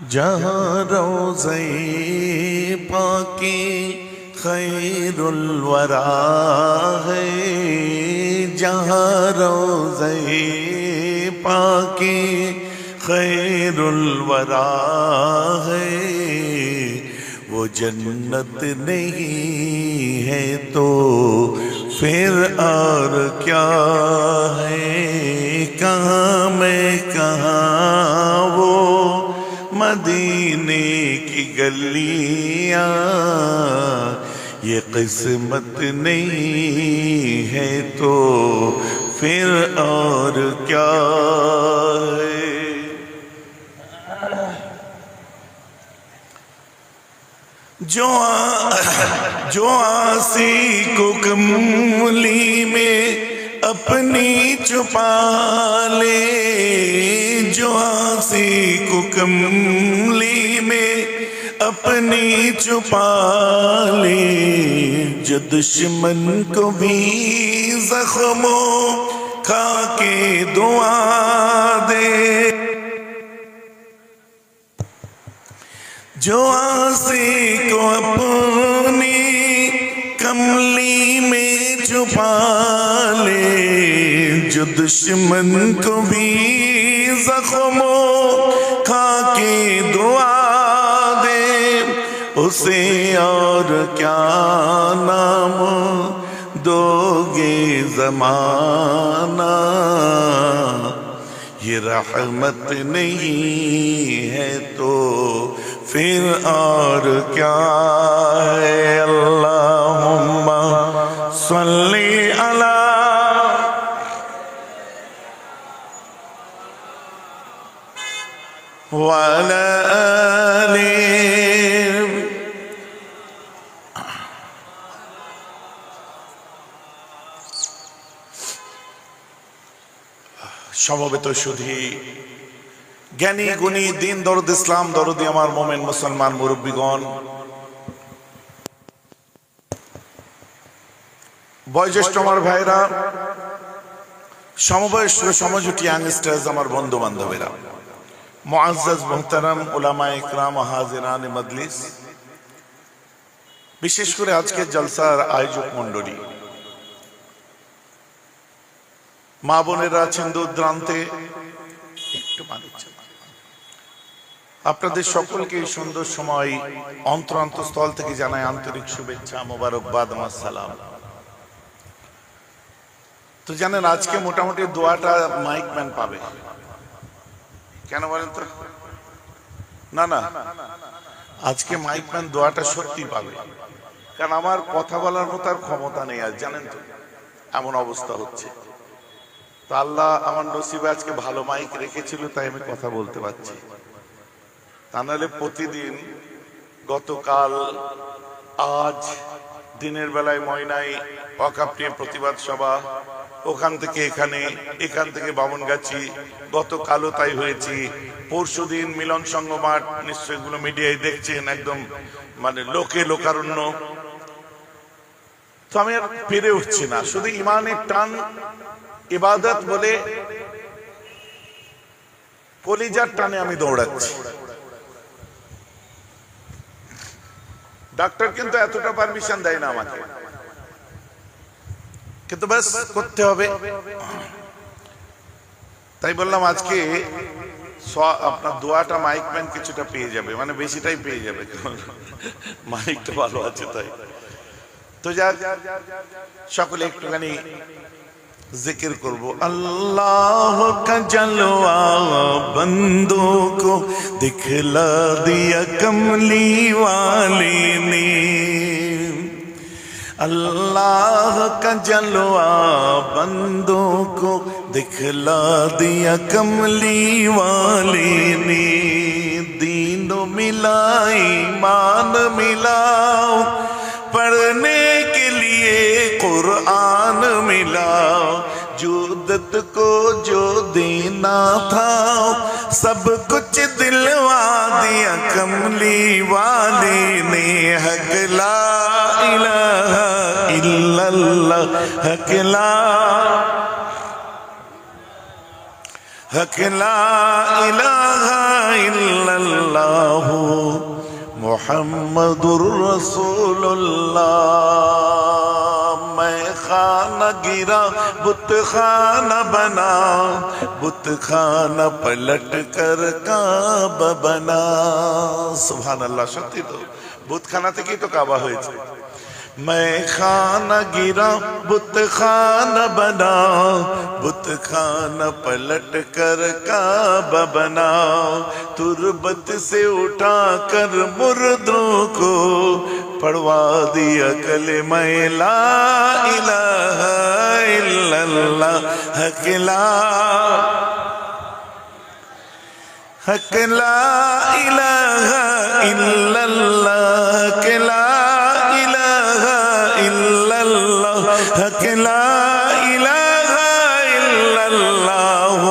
जहाँ रोज़े पाकी खैरुल वरा है, जहाँ रोज़े पाकी खैरुल वरा है, वो जन्नत नहीं है तो फिर और क्या है। कहाँ मैं कहाँ वो मदीने की गलियां, ये किस्मत नहीं है तो फिर और क्या है। जो आसी को कमली में अपनी छुपा ले, जो आसी को कमली में अपनी छुपा ले, जो दुश्मन को भी जख्मों खा के दुआ दे, जो आसी को अपनी कमली में छुपा ले, जो दुश्मन को भी जख्मों खा के दुआ दे, उसे और क्या नाम दोगे ज़माना। ये रहमत नहीं है तो फिर और क्या है। अल्लाहुम्मा सल्ली अला व अला आलि। সমবেত সুধী জ্ঞানী গুণী দিন দরদ ইসলাম দরদি আমার মোমেন মুসলমান মুরব্বীগণ, বয়োজ্যেষ্ঠ আমার ভাইরা, সমবয়স্ক সমজুটি ইয়াংস্টার্স, আমার বন্ধু বান্ধবেরা, মুআজ্জাজ মুহতারাম উলামায়ে ইকরাম, হাজিরান মজলিস, বিশেষ করে আজকের জলসার আয়োজক মণ্ডলী, মা বোনেরা আছেন দূর দূরান্তে, একটু আপনাদের সকলকে এই সুন্দর সময় অন্তরস্থল থেকে জানাই আন্তরিক শুভেচ্ছা, মোবারকবাদ, আমার সালাম। তো জানেন আজকে মোটামুটি দোয়াটা মাইকম্যান পাবে, কেন বলেন তো? না না, আজকে মাইকম্যান দোয়াটা সত্যি পাবে, কারণ আমার কথা বলার মতো আর ক্ষমতা নেই আজ, জানেন তো এমন অবস্থা হচ্ছে। তো আল্লাহ আমার নসিবে আজকে ভালো মাইক রেখেছিল, তাই আমি কথা বলতে পারছি। তা নাহলে প্রতিদিন, গতকাল, আজ দিনের বেলায় ময়নায় ওয়াকফ নিয়ে প্রতিবাদ সভা, ওখান থেকে এখানে, এখান থেকে বামনগাছি, গতকালও তাই হয়েছি, পরশুদিন মিলন সংঘ মাঠ, নিশ্চয়ই এগুলো মিডিয়ায় দেখছেন, একদম মানে লোকে লোকারণ্য। তো আমি আর পেরে উঠছি না, শুধু ইমানের টান, ইবাদত বলে কলিজার টানে আমি দৌড়াচ্ছি। ডাক্তার কিন্তু এতটা পারমিশন দেয় না আমাকে, কিন্তু ব্যাস করতে হবে। তাই বললাম আজকে আপনার দোয়াটা মাইকম্যান কিছুটা পেয়ে যাবে, মানে বেশিটাই পেয়ে যাবে, মাইকটা ভালো আছে তাই। তো যাক, সকলে একটুখানি जिक्र करबो। अल्लाह का जलवा बंदों को दिखला दिया कमली वाले ने, अल्लाह का जलवा बंदों को दिखला दिया कमली वाले ने। दीन मिला ईमान मिला, पढ़ने के लिए कुरान मिला, जूदत को जो देना था सब कुछ दिलवा दिया कमली वाले ने। हक ला इलाहा इल्लल्लाह, हक ला इलाहा इल्लल्लाह, मुहम्मदुर रसूलुल्लाह। मैं खाना गिरा बुत खाना बना, बुत खाना पलट कर काबा बना। सुभान अल्लाह। সত্যি তো, বুতখানা থেকেই তো কাবা হয়েছে। मैं खाना गिरा बुत खाना बना, बुत खाना पलट कर काबा बना। तुरबत से उठा कर मुर्दों को पढ़वा दिया कलिमा ला इलाहा इल्लल्लाह। हक ला इलाहा इल्लल्लाह, हक ला इलाहा इल्लल्लाह, हक ला इलाहा इल्लल्लाह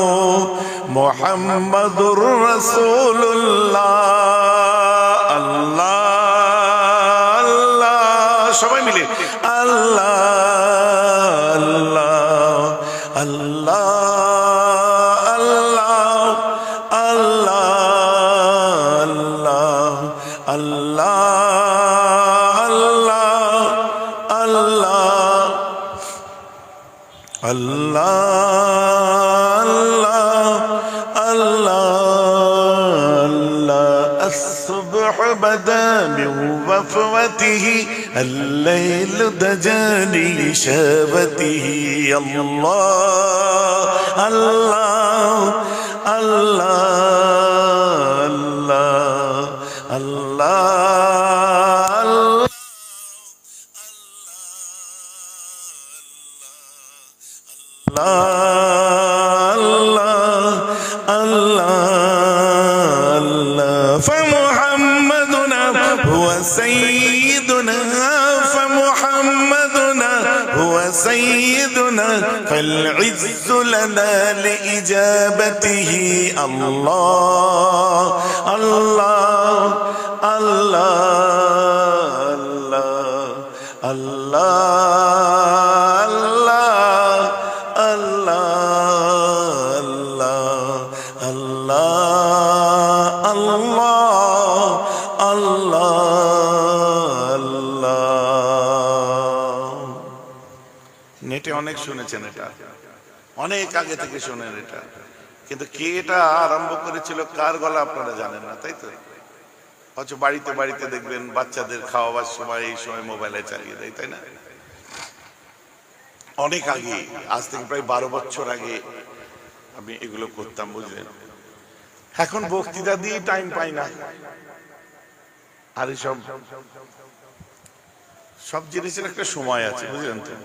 मुहम्मदुर रसूलुल्लाह। अल्लाह अल्लाह, সবাই মিলে আল্লাহ আল্লাহ আল্লাহ الصبح بدا من وفوته، الليل دجى لشابته. الله الله الله الله الله فمحمدنا هو سيدنا، فمحمدنا هو سيدنا، فالعز لنا لإجابته. الله الله الله الله নেটে অনেক শুনেছেন, এটা অনেক আগে থেকে শোনেন এটা, কিন্তু কে এটা আরম্ভ করেছিল, কার গলা আপনারা জানেন না, তাই তো? অথচ বাড়িতে বাড়িতে দেখবেন বাচ্চাদের খাওয়াবার সময় এই সময় মোবাইলে চালিয়ে দেয়, তাই না? অনেক আগে, আজ থেকে প্রায় 12 বছর আগে আমি এগুলো করতাম, বুঝলেন। এখন বক্তৃতা দিয়ে টাইম পাই না, আর সব জিনিসের একটা সময় আছে, বুঝলেন তো।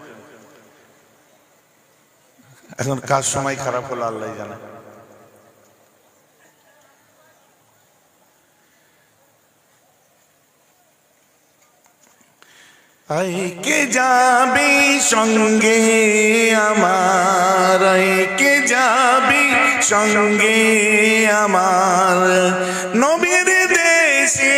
এখন কার সময় খারাপ হলো আল্লাহ জানে। কে যাবি সঙ্গে আমার, কে যাবি সঙ্গে আমার, নবীর দেশে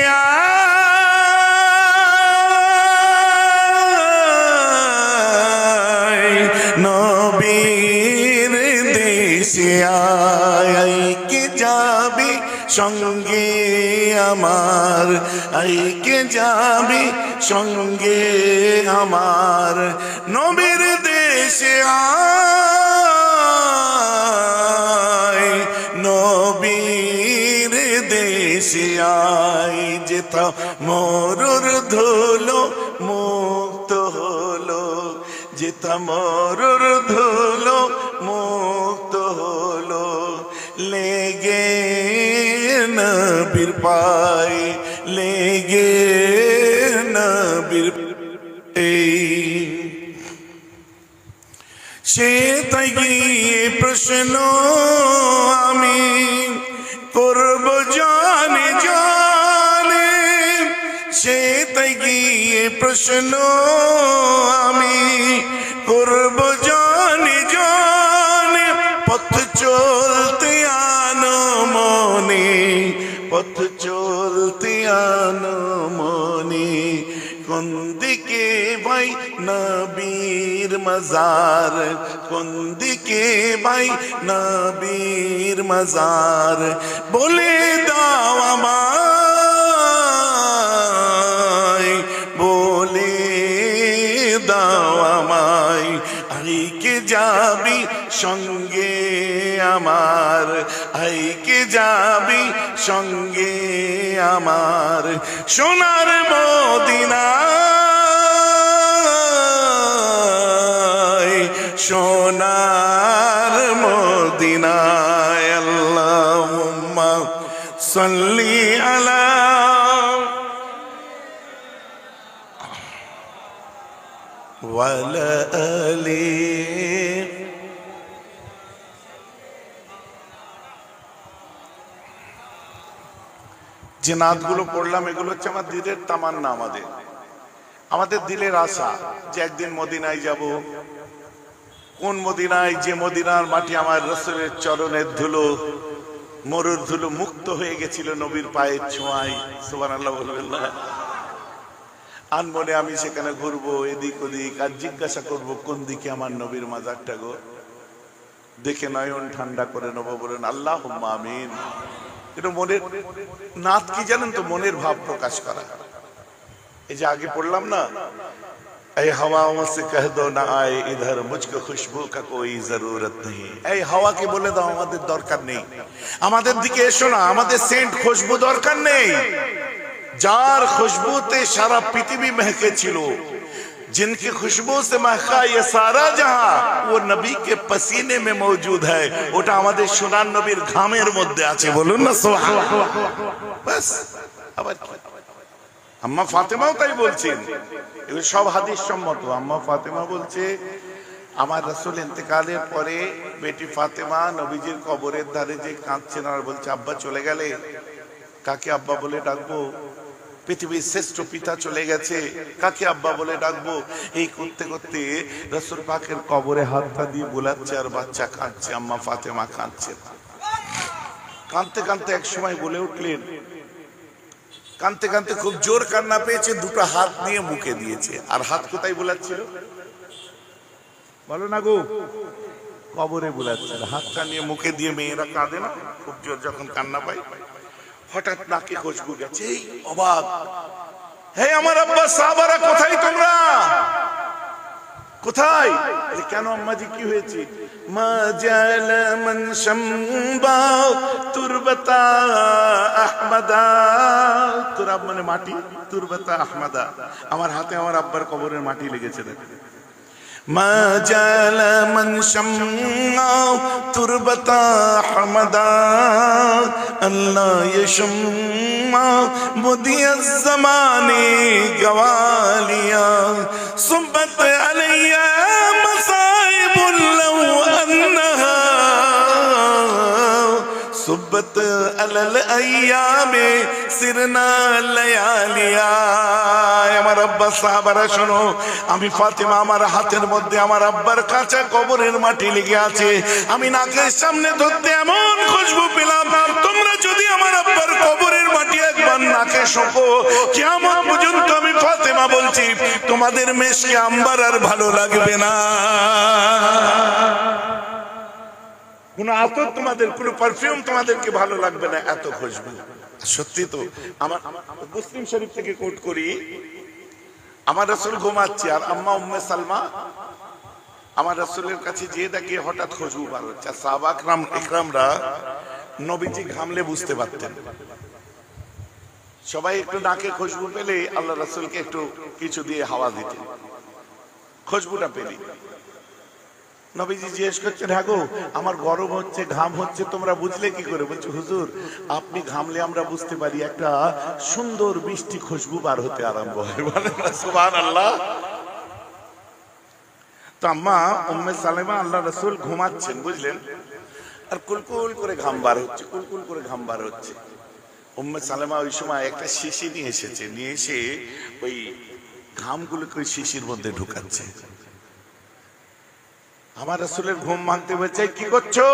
নবীর দেশে আয়, কে যাবি সঙ্গে আমার, কে যাবি সঙ্গে আমার, নবীর দেশে আয়, নবীর দেশে আয়। যেথা মরুর ধুলো মুক্ত হলো, যেথা মরুর ধুলো মুক্ত হলো, লেগে নবীর পায়, লেগে নবীর সে তাই গিয়ে প্রশ্ন আমি করব জানে জানে, সে তাই গিয়ে প্রশ্ন আমি করব জানে জানে, পথ চলতে আনো মনে, পথ চলতে আনো মনে, কোন দিকে ভাই নবীর মাজার, কোন দিকে ভাই নবীর মাজার, বলে দাও আমার সঙ্গে আমার সোনার মদিনা, সোনার মদিনায়। আল্লাহুম্মা সাল্লি আলা ওয়ালা আলি। যে নাতগুলো পড়লাম এগুলো হচ্ছে আমার দিলের তামান্না, আমাদের দিলের আশা যে একদিন মদিনায় যাব। কোন মদিনায়? যে মদিনার মাটি আমার রাসূলের চরণের ধুলো, মরুর ধুলো মুক্ত হয়ে গেছিল নবীর পায়ের ছোঁয়ায়। সুবহানাল্লাহ বলবেন না? আনমনে আমি সেখানে ঘুরবো এদিক ওদিক, আর জিজ্ঞাসা করব কোন দিকে আমার নবীর মাজারটা গো। দেখে নয়ন ঠান্ডা করে নেবো। বলেন আল্লাহুম্মা আমিন। কিন্তু মনের নাত কি জানেন তো? মনের ভাব প্রকাশ করা। এই যে আগে পড়লাম না, এই হাওয়াओं से कह दो ना आए इधर, मुझको खुशबू का कोई जरूरत नहीं। এই হাওয়াকে বলে দাও আমাদের দরকার নেই, আমাদের দিকে এসো না, আমাদের সেন্ট খুশবু দরকার নেই। যার খুশবুতে সারা পৃথিবী महके ছিল, जिनकी खुशबू से महका ये सारा जहां, वो नबी के पसीने में मौजूद है। ওটা আমাদের সোনার নবীর ঘামের মধ্যে আছে। বলুন না সুবহানাল্লাহ। বাস। আবার আম্মা ফাতেমাও তাই বলছেন, এগুলো সব হাদিস সম্মত। আম্মা ফাতেমা বলছে, আমার রাসূল ইন্তেকালের পরে বেটি ফাতেমা নবীজির কবরের ধারে যে কাঁদছেন আর বলছে, আব্বা চলে গেলে, কাকে আব্বা বলে ডাকবো? পৃথিবীর শ্রেষ্ঠ পিতা চলে গেছে, কাকে আব্বা বলে ডাকবো? এই করতে করতে রাসূল পাকের কবরে হাতটা দিয়ে বোলাচ্ছে আর বাচ্চা কাঁদছে, আম্মা ফাতেমা কাঁদছে। কাঁদতে কাঁদতে এক সময় বলে উঠলেন, কাঁদতে কাঁদতে খুব জোর কান্না পেয়েছে, দুটো হাত নিয়ে মুখে দিয়েছে। আর হাত কোথায় বোলাচ্ছিল বলো না গো? কবরে বোলাচ্ছিল। হাতটা নিয়ে মুখে দিয়ে মেয়েরা কাঁদে না খুব জোর যখন কান্না পায়? হঠাৎ নাকে খুশবু গেছে, এই অবাক, হে আমার আব্বা সাহাবারা কোথায় তোমরা? কোথায়? কেন আম্মাজি কি হয়েছে? মা জাল মান শামবা তুরবাতা আহমাদা। তুরাব মানে মাটি, তুরবাতা আহমাদা। আমার হাতে আমার আব্বার কবরের মাটি লেগেছে। দেখেন, মা জাল মান শামা তুরবাতা আহমাদা আল্লাহ ইয়াশমা বুদিয়াজ জামানে গওয়ালিয়া সুবত আলাইয়া মাসাইবুল লাউ আন্নাহা সুবত আলাল আইয়ামে সিরনা লায়ালিয়া। আমার আব্বা সাহাবারা শোনো, আমি ফাতেমা, আমার হাতের মধ্যে আমার আব্বার কাঁচা কবরের মাটি লেগে আছে। আমি নাকের সামনে ধরতে এমন খুশবু পেলাম, তোমরা যদি আমার আব্বার কবরের মাটি একবার নাকে শোকো, কিয়ামত পর্যন্ত আমি ফাতেমা বলছি তোমাদের মেশকে আম্বার আর ভালো লাগবে না। কোন আতর তোমাদের, কোন পারফিউম তোমাদেরকে ভালো লাগবে না, এত খুশবু। সত্যি তো। আমার মুসলিম শরীফ থেকে কোট করি, আমার রাসূল ঘুমাচ্ছে আর আম্মা উম্মে সালমা আমার রাসূলের কাছে যেয়ে দেখে হঠাৎ খুশবু বার হচ্ছে। সাহাবা ইকরামরা নবীজি ঘামলে বুঝতে পারতেন। সবাই একটু নাকে খুশবু পেলে আল্লাহ রাসূলকে একটু কিছু দিয়ে হাওয়া দিতেন। খুশবুটা পেলে নবীজি জিজ্ঞেস করছেন, হ্যাঁ গো আমার গরম হচ্ছে, ঘাম হচ্ছে, তোমরা বুঝলে কি করে? বলছে, হুজুর আপনি ঘামলে আমরা বুঝতে পারি, একটা সুন্দর মিষ্টি খুশবু বার হতে আরম্ভ হয়। বলেন না সুবহানাল্লাহ। তো আম্মা উম্মে সালেমা আল্লাহ রাসূল ঘুমাচ্ছেন, বুঝলেন, আর কুলকুল করে ঘাম বার হচ্ছে, কুলকুল করে ঘাম বার হচ্ছে। উম্মে সালেমা ওই সময় একটা শিশি নিয়ে এসেছে, নিয়ে এসে ওই ঘামগুলোকে ওই শিশির মধ্যে ঢুকাচ্ছে। আমার রাসূলের ঘুম ভাঙতে বলছে, কি করছো?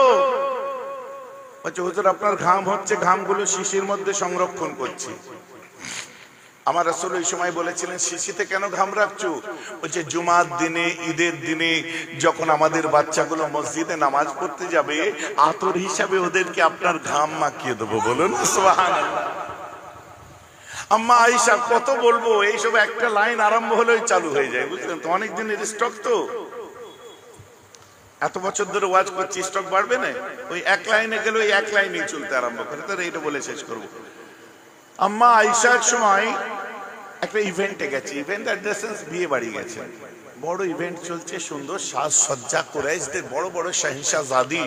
বলছে, হুজুর আপনার ঘাম হচ্ছে, ঘামগুলো শিশির মধ্যে সংরক্ষণ করছি। আমার রাসূল ওই সময় বলেছিলেন, শিশিতে কেন ঘাম রাখছো? বলছে, জুমার দিনে, ঈদের দিনে যখন আমাদের বাচ্চাগুলো মসজিদে নামাজ পড়তে যাবে, আতর হিসাবে ওদেরকে আপনার ঘাম মাখিয়ে দেবো। বলুন সুবহানাল্লাহ। আম্মা আয়েশা কত বলবো, এইসব একটা লাইন আরম্ভ হলেই চালু হয়ে যায়, বুঝলেন তো, অনেক দিনের স্টক তো। এত বছর ধরে ওয়াজ করছি, স্টক বাড়বে না? ওই এক লাইনে গেলে ওই এক লাইনেই চলতে আরম্ভ করে, তাহলে এইটা বলে শেষ করবো। আম্মা আয়েশার সময় একটা ইভেন্টে গেছে, ইভেন্ট অ্যাড্রেসেন্স বিয়ে বাড়ি গেছে, বড় ইভেন্ট চলছে, সুন্দর সাজসজ্জা, কুরাইশদের বড় বড় শাহিনশাহজাদি,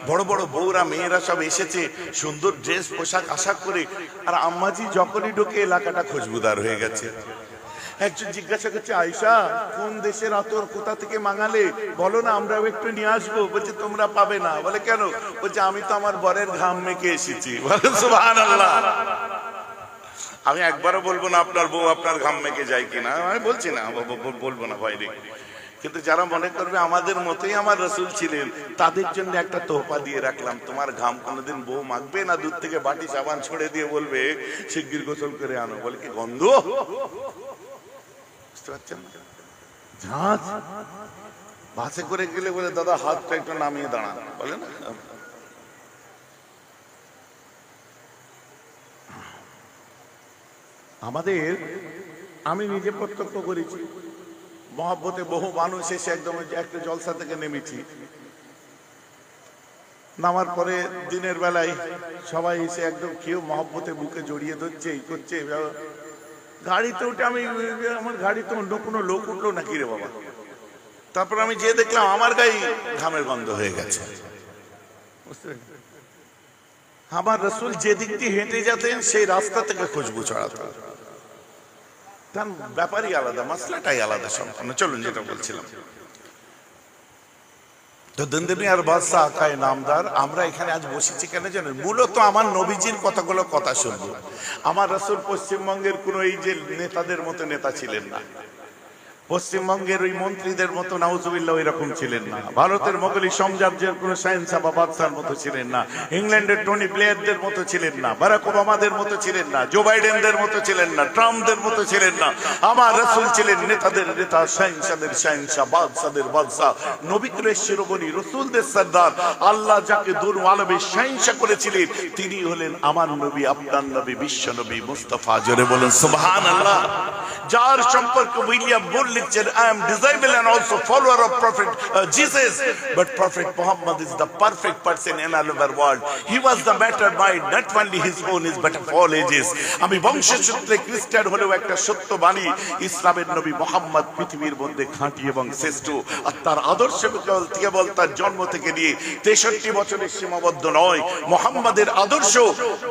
বড় বড় বউরা মেয়েরা সব এসেছে, সুন্দর ড্রেস পোশাক আশাক করে। আর আম্মাজি যখনই ঢোকে এলাকাটা খুশবুদার হয়ে গেছে। একজন জিজ্ঞাসা করছে, আয়েশা কোন দেশের আতর, কোথা থেকে মাঙালে, বলো না আমরাও একটু নিয়ে আসবো। বলছে তোমরা পাবে না। বলে কেন? বলছে আমি তো আমার বরের ঘাম মেখে এসেছি। বলে সুবহানাল্লাহ। আমি একবারও বলবো না আপনার বউ আপনার ঘাম মেখে যায় কিনা, আমি বলছি না, বলবো না বাইরে। কিন্তু যারা মনে করবে আমাদের মতোই আমার রাসূল ছিলেন, তাদের জন্য একটা তোহফা দিয়ে রাখলাম, তোমার ঘাম কোনোদিন বউ মাখবে না, দূর থেকে বাটি সাবান ছড়ে দিয়ে বলবে শিগগির গোসল করে আনো। বলে কি গন্ধ, বুঝতে পারছেন? ঝাঁজ বাসে করে গেলে বলে দাদা হাতটা একটু নামিয়ে দাঁড়ান, বলে না। আমাদের, আমি নিজে প্রত্যক্ষ করেছি, মহব্বতে বহু মানুষ এসে একদম একটা জলসা থেকে নেমেছি, নামার পরে দিনের বেলায় সবাই এসে একদম কেউ মহব্বতে বুকে জড়িয়ে ধরছে, এই করছে। গাড়িতে উঠে আমি, আমার গাড়িতে অন্য কোনো লোক উঠলো নাকি রে বাবা। তারপর আমি যে দেখলাম আমার গায়ে ঘামের গন্ধ হয়ে গেছে। আমার রাসূল যে দিক দিয়ে হেঁটে যেতেন সেই রাস্তা থেকে খুশবু ছড়াতো। তার ব্যাপারই আলাদা, মাসলাটাই আলাদা সম্পূর্ণ। চলুন যেটা বলছিলাম, তো দন্দমি আর বাদশা আকায়ে নামদার, আমরা এখানে আজ বসেছি কেন জানেন? মূলত আমার নবীজির কথা শুনবো। আমার রাসূল পশ্চিমবঙ্গের কোন এই যে নেতাদের মতো নেতা ছিলেন না, পশ্চিমবঙ্গের ওই মন্ত্রীদের মতো নাউজুবিল্লাহ এরকম ছিলেন না, ভারতের মোগলি সাম্রাজ্যের কোন শাহেনশাহ বা বাদশার মতো ছিলেন না, ইংল্যান্ডের টনি ব্লেয়ারদের মতো ছিলেন না, বারাক ওবামাদের মতো ছিলেন না, জো বাইডেনদের মতো ছিলেন না, ট্রাম্পদের মতো ছিলেন না। আমার রাসূল ছিলেন নেতাদের নেতা, শাহেনশাহদের শাহেনশাহ, বাদশাদের বাদশাহ, নবী কুরেশ শিরোমণি, রাসূলদের সরদার। আল্লাহ যাকে দূর আলমে শাহেনশাহ করেছিলেন তিনি হলেন আমার নবী, আপনার নবী, বিশ্ব নবী মুস্তাফা। জোরে বলেন সুবহানাল্লাহ। যার সম্পর্কে উইলিয়াম বুল লিখছেন, I am disciple and also follower of Prophet Jesus, but Prophet Muhammad is the perfect person in all over world. He was the better mind, not only his own is but of all ages. আমি বংশসূত্রে খ্রিস্টান হলেও একটা সত্য বাণী, ইসলামের নবী মুহাম্মদ পৃথিবীর মধ্যে খাঁটি এবং শ্রেষ্ঠ। আর তার আদর্শ কেবল তার জন্ম থেকে নিয়ে 63 বছরের সীমাবদ্ধ নয়। মুহাম্মাদের আদর্শ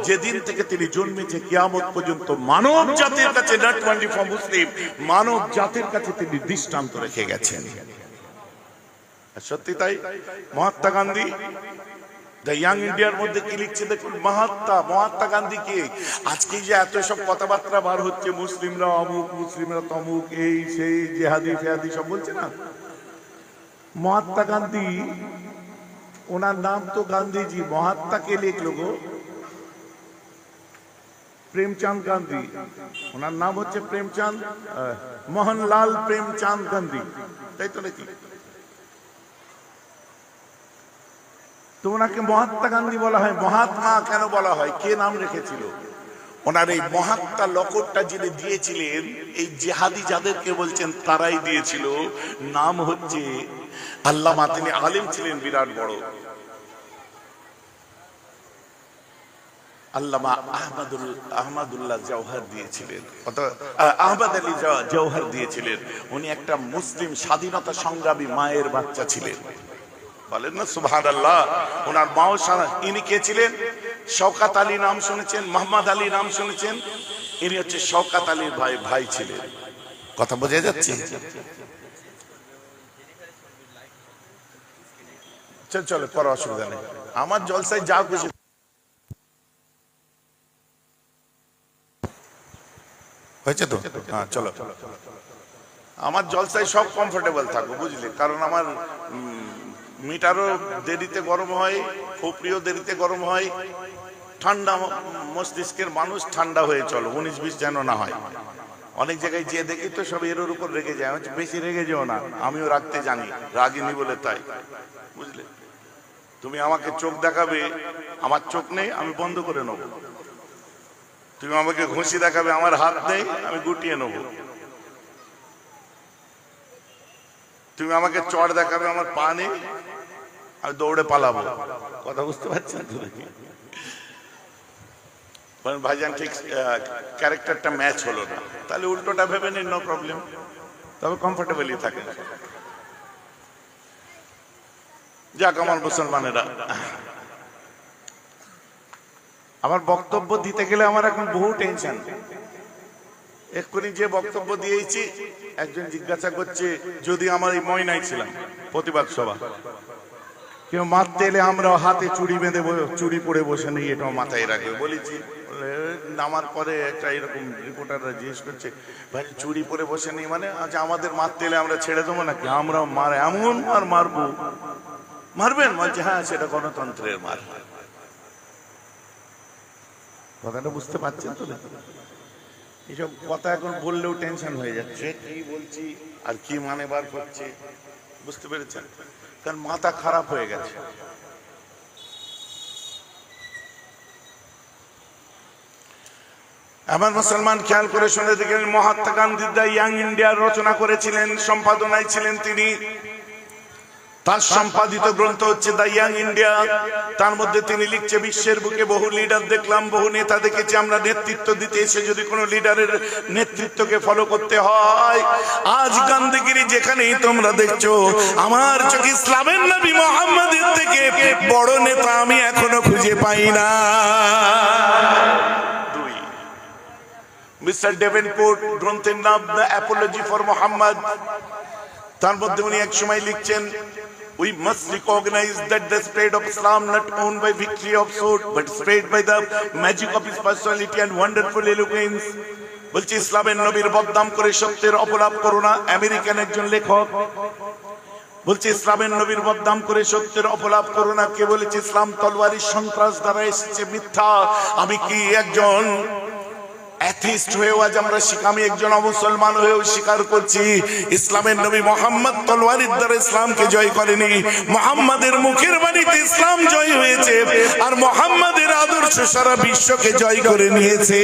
যেদিন থেকে তিনি জন্মেছে কিয়ামত পর্যন্ত মানব জাতির কাছে, not only for মুসলিম, মানব জাতির কাছে তিনি দৃষ্টান্ত রেখে গেছেন। সত্যি তাই। মহাত্মা গান্ধী দ্য ইয়াং ইন্ডিয়ার মধ্যে কি লিখছে দেখুন, মহাত্মা গান্ধী কে? আজকে যে এত সব কথাবার্তা বার হচ্ছে, মুসলিমরা অমুক, মুসলিমরা তমুক, এই সেই জেহাদি ফেহাদি সব বলছে না, মহাত্মা গান্ধী, ওনার নাম তো গান্ধীজি, মহাত্মা কে লিখলো গো? প্রেমচাঁদ গান্ধী। ওনার নাম হচ্ছে প্রেমচাঁদ, মোহনলাল প্রেমচাঁদ গান্ধী, তাই তো নাকি? তো ওনাকে মহাত্মা গান্ধী বলা হয়। মহাত্মা কেন বলা হয়? কে নাম রেখেছিল? ওনার এই মহাত্মা লকবটা যিনি দিয়েছিলেন, এই জেহাদি যাদেরকে বলছেন তারাই দিয়েছিল। নাম হচ্ছে আল্লামা, তিনি আলিম ছিলেন বিরাট বড়, আল্লামা আহমদুল্লাহ জওহর দিয়েছিলেন, আহমদ আলী জওহর দিয়েছিলেন। উনি একটা মুসলিম স্বাধীনতা সংগ্রামী মায়ের বাচ্চা ছিলেন, বলেন না সুবহানাল্লাহ। ওনার মাও, ইনি কে ছিলেন? শওকত আলী নাম শুনেছেন, মোহাম্মদ আলী নাম শুনেছেন, ইনি হচ্ছে শওকত আলীর ভাই ছিলেন। কথা বোঝা যাচ্ছে? চলো পরে অসুবিধা নেই, আমার জলসায় যা খুশি। হয়েছে তো? হ্যাঁ চলো, আমার জলসায় সব কমফোর্টেবল থাকো, বুঝলে? কারণ আমার মিটারও দেরিতে গরম হয়, খুপড়িও দেরিতে গরম হয়। ঠান্ডা মস্তিষ্কের মানুষ, ঠান্ডা হয়ে চলো, 19-20 যেন না হয়। অনেক জায়গায় যে দেখি তো সব এর উপর রেগে যায়, বেশি রেগে যেও না, আমিও রাখতে জানি, রাগিনি বলে তাই, বুঝলে? তুমি আমাকে চোখ দেখাবে, আমার চোখ নেই, আমি বন্ধ করে নেবো। তুমি আমাকে ঘুষি দেখাবে, আমার হাত নেই, আমি গুটিয়ে নেব। তুমি আমাকে চড় দেখাবে, আমার পা নেই, আমি দৌড়ে পালাবো। কথা বুঝতে পারছেন তো নাকি? ভাইজান ঠিক ক্যারেক্টারটা ম্যাচ হলো না, তাহলে উল্টোটা ভেবে নিন, নো প্রবলেম, তবে কমফোর্টেবলি থাকে। যাক আমার মুসলমানেরা, আমার বক্তব্য দিতে গেলে আমার এখন বহু টেনশন। এক্ষুনি যে বক্তব্য দিয়েছি একজন জিজ্ঞাসা করছে, যদি আমার এই ময়নাই ছিলাম প্রতিবাদ সভা, কেউ মারতে এলে আমরা হাতে চুড়ি বেঁধে চুড়ি পরে বসে নেই, এটাও মাথায় রাখবে বলেছি। নামার পরে একটা এরকম রিপোর্টাররা জিজ্ঞেস করছে, ভাই চুড়ি পরে বসে নেই মানে? আচ্ছা আমাদের মারতে এলে আমরা ছেড়ে দেবো নাকি? আমরা মার এমন মারবো। মারবেন? বলছে হ্যাঁ, সেটা গণতন্ত্রের মার। কথাটা বুঝতে পারছেন তো? এইসব কথা এখন বললেও টেনশন হয়ে যাচ্ছে, কি বলছি আর কি মানে বার করছে, বুঝতে পেরেছেন? কারণ মাথা খারাপ হয়ে গেছে। আমার মুসলমান খেয়াল করে শুনে দেখেন, মহাত্মা গান্ধী দ্য ইয়াং ইন্ডিয়ার রচনা করেছিলেন, সম্পাদনায় ছিলেন তিনি। তার সম্পাদিত গ্রন্থ হচ্ছে দ্য ইয়াং ইন্ডিয়া। তার মধ্যে তিনি লিখছে, বিশ্বের বুকে বহু লিডার দেখলাম, বহু নেতা দেখেছি, আমরা নেতৃত্ব দিতে এসে যদি কোনো লিডারের নেতৃত্বকে ফলো করতে হয়, আজ গান্ধীগিরি যেখানেই তোমরা দেখছো, আমার চোখে ইসলামের নবী মুহাম্মদের থেকে বড় নেতা আমি এখনো খুঁজে পাই না। মিস্টার ডেভেনপোর্ট গ্রন্থের নাম দ্য অ্যাপোলজি ফর মুহাম্মদ। তার মধ্যে উনি এক সময় লিখছেন, we must recognize that the spread of Islam not owned by victory of sword but spread by the magic of his personality and wonderful eloquence. বলছে ইসলামের নবীর বদনাম করে সত্যের অপলাপ করো না। আমেরিকান একজন লেখক বলছে, ইসলামের নবীর বদনাম করে সত্যের অপলাপ করো না। কে বলেছে ইসলাম তলোয়ারি সন্ত্রাস দ্বারা এসেছে? মিথ্যা। আমি কি একজন অ্যাথিস্ট হয়েও আজ আমরা আমি একজন অমুসলমান হয়েও স্বীকার করছি, ইসলামের নবী মুহাম্মদ তলোয়ারের দ্বারা ইসলামকে জয় করেনি, মুহাম্মাদের মুখের বাণীতে ইসলাম জয় হয়েছে, আর মুহাম্মাদের আদর্শ সারা বিশ্বকে জয় করে নিয়েছে।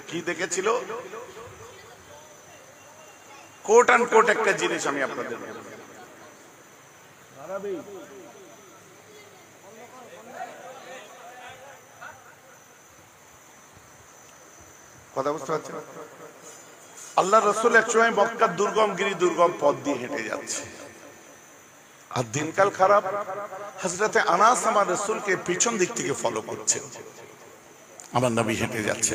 কি দেখেছিল? কোট অ্যান্ড কোট একটা জিনিস আমি আপনাদের কথা বুঝতে পারছেন? আল্লাহ রাসূল একসময় মক্কার দুর্গম পথ দিয়ে হেঁটে যাচ্ছে, আর দিনকাল খারাপ। হযরতে আনাস আমার রাসূলকে পিছন দিক থেকে ফলো করছেন। আমার নবী হেঁটে যাচ্ছে,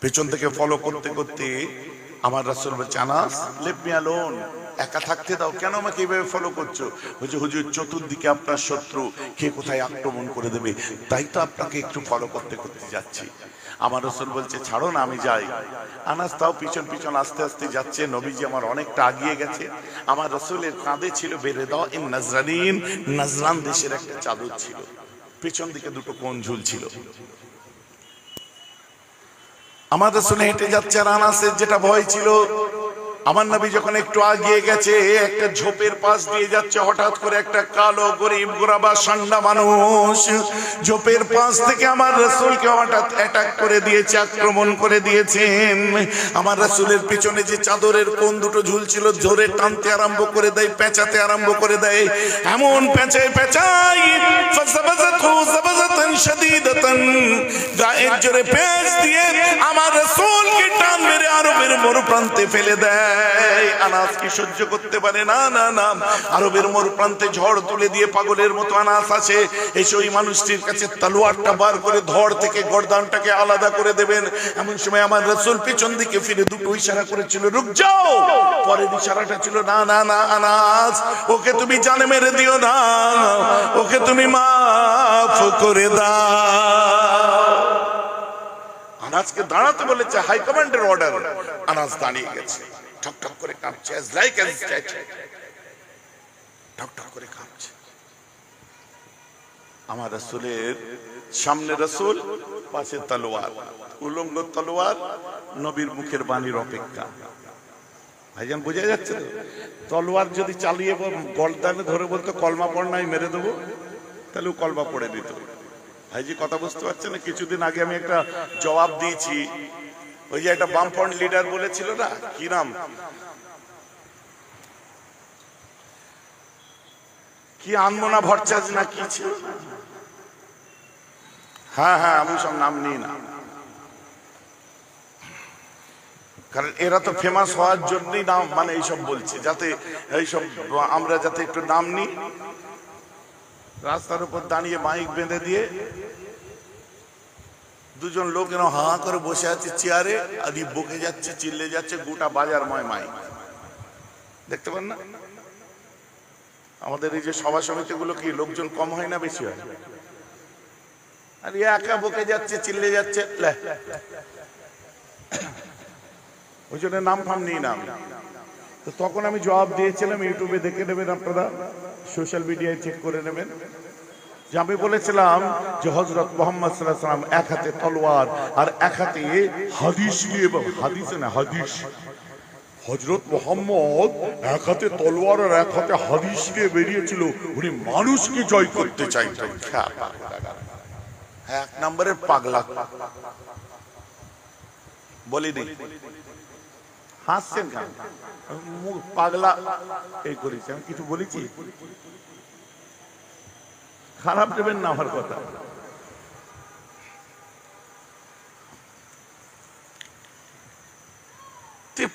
পেছন থেকে ফলো করতে করতে আমার রাসূল বলছে, আনাস লেট মি অ্যালোন, একা থাকতে দাও, কেন আমাকে এইভাবে ফলো করছো? বলছে, হুজুর চতুর্দিকে আপনার শত্রু, কে কোথায় আক্রমণ করে দেবে, তাই তো আপনাকে একটু ফলো করতে করতে যাচ্ছি। আমার রাসূল বলছে, ছাড়ো না, আমি যাই। আনাস তাও পিছন পিছন আস্তে আস্তে যাচ্ছে। নবীজি আমার অনেকটা আগিয়ে গেছে। আমার রাসূলের কাঁধে ছিল বেরেদা ইন নাজরানিন, নাজরান দেশের একটা চাদর ছিল, পিছন দিকে দুটো কোণ ঝুলছিল। আমার রাসূল হেঁটে যাচ্ছে, আর আনাসের যেটা ভয় ছিল, আমার নবী যখন একটু আগিয়ে গেছে, একটা ঝোপের পাশ দিয়ে যাচ্ছে, হঠাৎ করে একটা কালো গরিব গোরাবা সান্ডা মানুষ ঝোপের পাশ থেকে আমার রাসূলকে হঠাৎ অ্যাটাক করে দিয়েছে, আক্রমণ করে দিয়েছেন। আমার রাসূলের পিছনে যে চাদরের কোণ দুটো ঝুলছিল, ধরে টানতে আরম্ভ করে দেয়, পেঁচাতে আরম্ভ করে দেয়। এমন পেঁচায় গায়ের জোরে পেঁচ দিয়ে আমার রাসূলকে টান মেরে আরবের মরুপ্রান্তে ফেলে দেয়। আনাস কি সহ্য করতে পারে? না না না। আরবের মরুপ্রান্তে ঝড় তুলে দিয়ে পাগলের মতো আনাস আসে, এসে ওই মানুষটির কাছে তলোয়ারটা বার করে ধড় থেকে গর্দানটাকে আলাদা করে দেবেন। এমন সময় আমার রাসূল পিছন দিকে ফিরে দুটো ইশারা করেছিল, রুক যাও। পরের ইশারাটা ছিল, না না না আনাস, ওকে তুমি জানে মেরে দিও না, ওকে তুমি মাফ করে দাও। আনাসকে দাঁড়াতে বলেছে, হাই কমান্ডের অর্ডার। আনাস দাঁড়িয়ে গেছে, ঠক ঠক করে কাঁপছে, লাইক অ্যান স্ট্যাচু, ঠক ঠক করে কাঁপছে। আমার রাসূলের সামনে রাসূল, পাশে তলোয়ার, উলঙ্গ তলোয়ার, নবীর মুখের বাণীর অপেক্ষা। ভাইজান বোঝা যাচ্ছে তো? তলোয়ার যদি চালিয়ে গলদানে ধরে বলতো কলমা পড় নাই, মেরে দেবো, তাহলে কলমা পড়ে দিত। ভাইজি কথা বুঝতে পারছেন না? কিছুদিন আগে আমি একটা জবাব দিয়েছি, ওই যে একটা বামফ্রন্ট লিডার বলেছিল না, কি নাম, কি আনমোনা ভট্টাচার্য না কি ছিল, হ্যাঁ হ্যাঁ আমি সব নাম নিই না, কারণ এরা তো ফেমাস হওয়ার জন্যই নাম মানে এইসব বলছে, যাতে এইসব আমরা যাতে একটু নাম নিই। রাস্তার উপর দাঁড়িয়ে মাইক বেঁধে দিয়ে দুজন লোক এরকম হা করে বসে আছে চেয়ারে, আর বকে যাচ্ছে, চিল্লে যাচ্ছে, গোটা বাজারময় মাইক, দেখতে পান না? আমাদের এই যে সভা সমিতি গুলো কি লোকজন কম হয় না বেশি হয়? আর একা বকে যাচ্ছে, চিল্লে যাচ্ছে, ওই জন্য নাম ফাম নিই না আমি। তো তখন আমি জবাব দিয়েছিলাম, ইউটিউবে দেখে নেবেন আপনারা, সোশ্যাল মিডিয়ায় চেক করে নেবেন, যে আমি বলেছিলাম যে হযরত মুহাম্মদ সাল্লাল্লাহু আলাইহি ওয়াসাল্লাম এক হাতে তলোয়ার আর এক হাতে হাদিস নিয়ে, হাদিসে না হাদিস, হযরত মুহাম্মদ এক হাতে তলোয়ার আর এক হাতে হাদিস নিয়ে বেরিয়েছিল, উনি মানুষকে জয় করতে চাইতেন। এক নম্বরের পাগলা বলিনি, হাসছেন কেন? মুখ পাগলা এই করেছে, আমি কিছু বলেছি? খারাপ দেবেন না আমার কথা।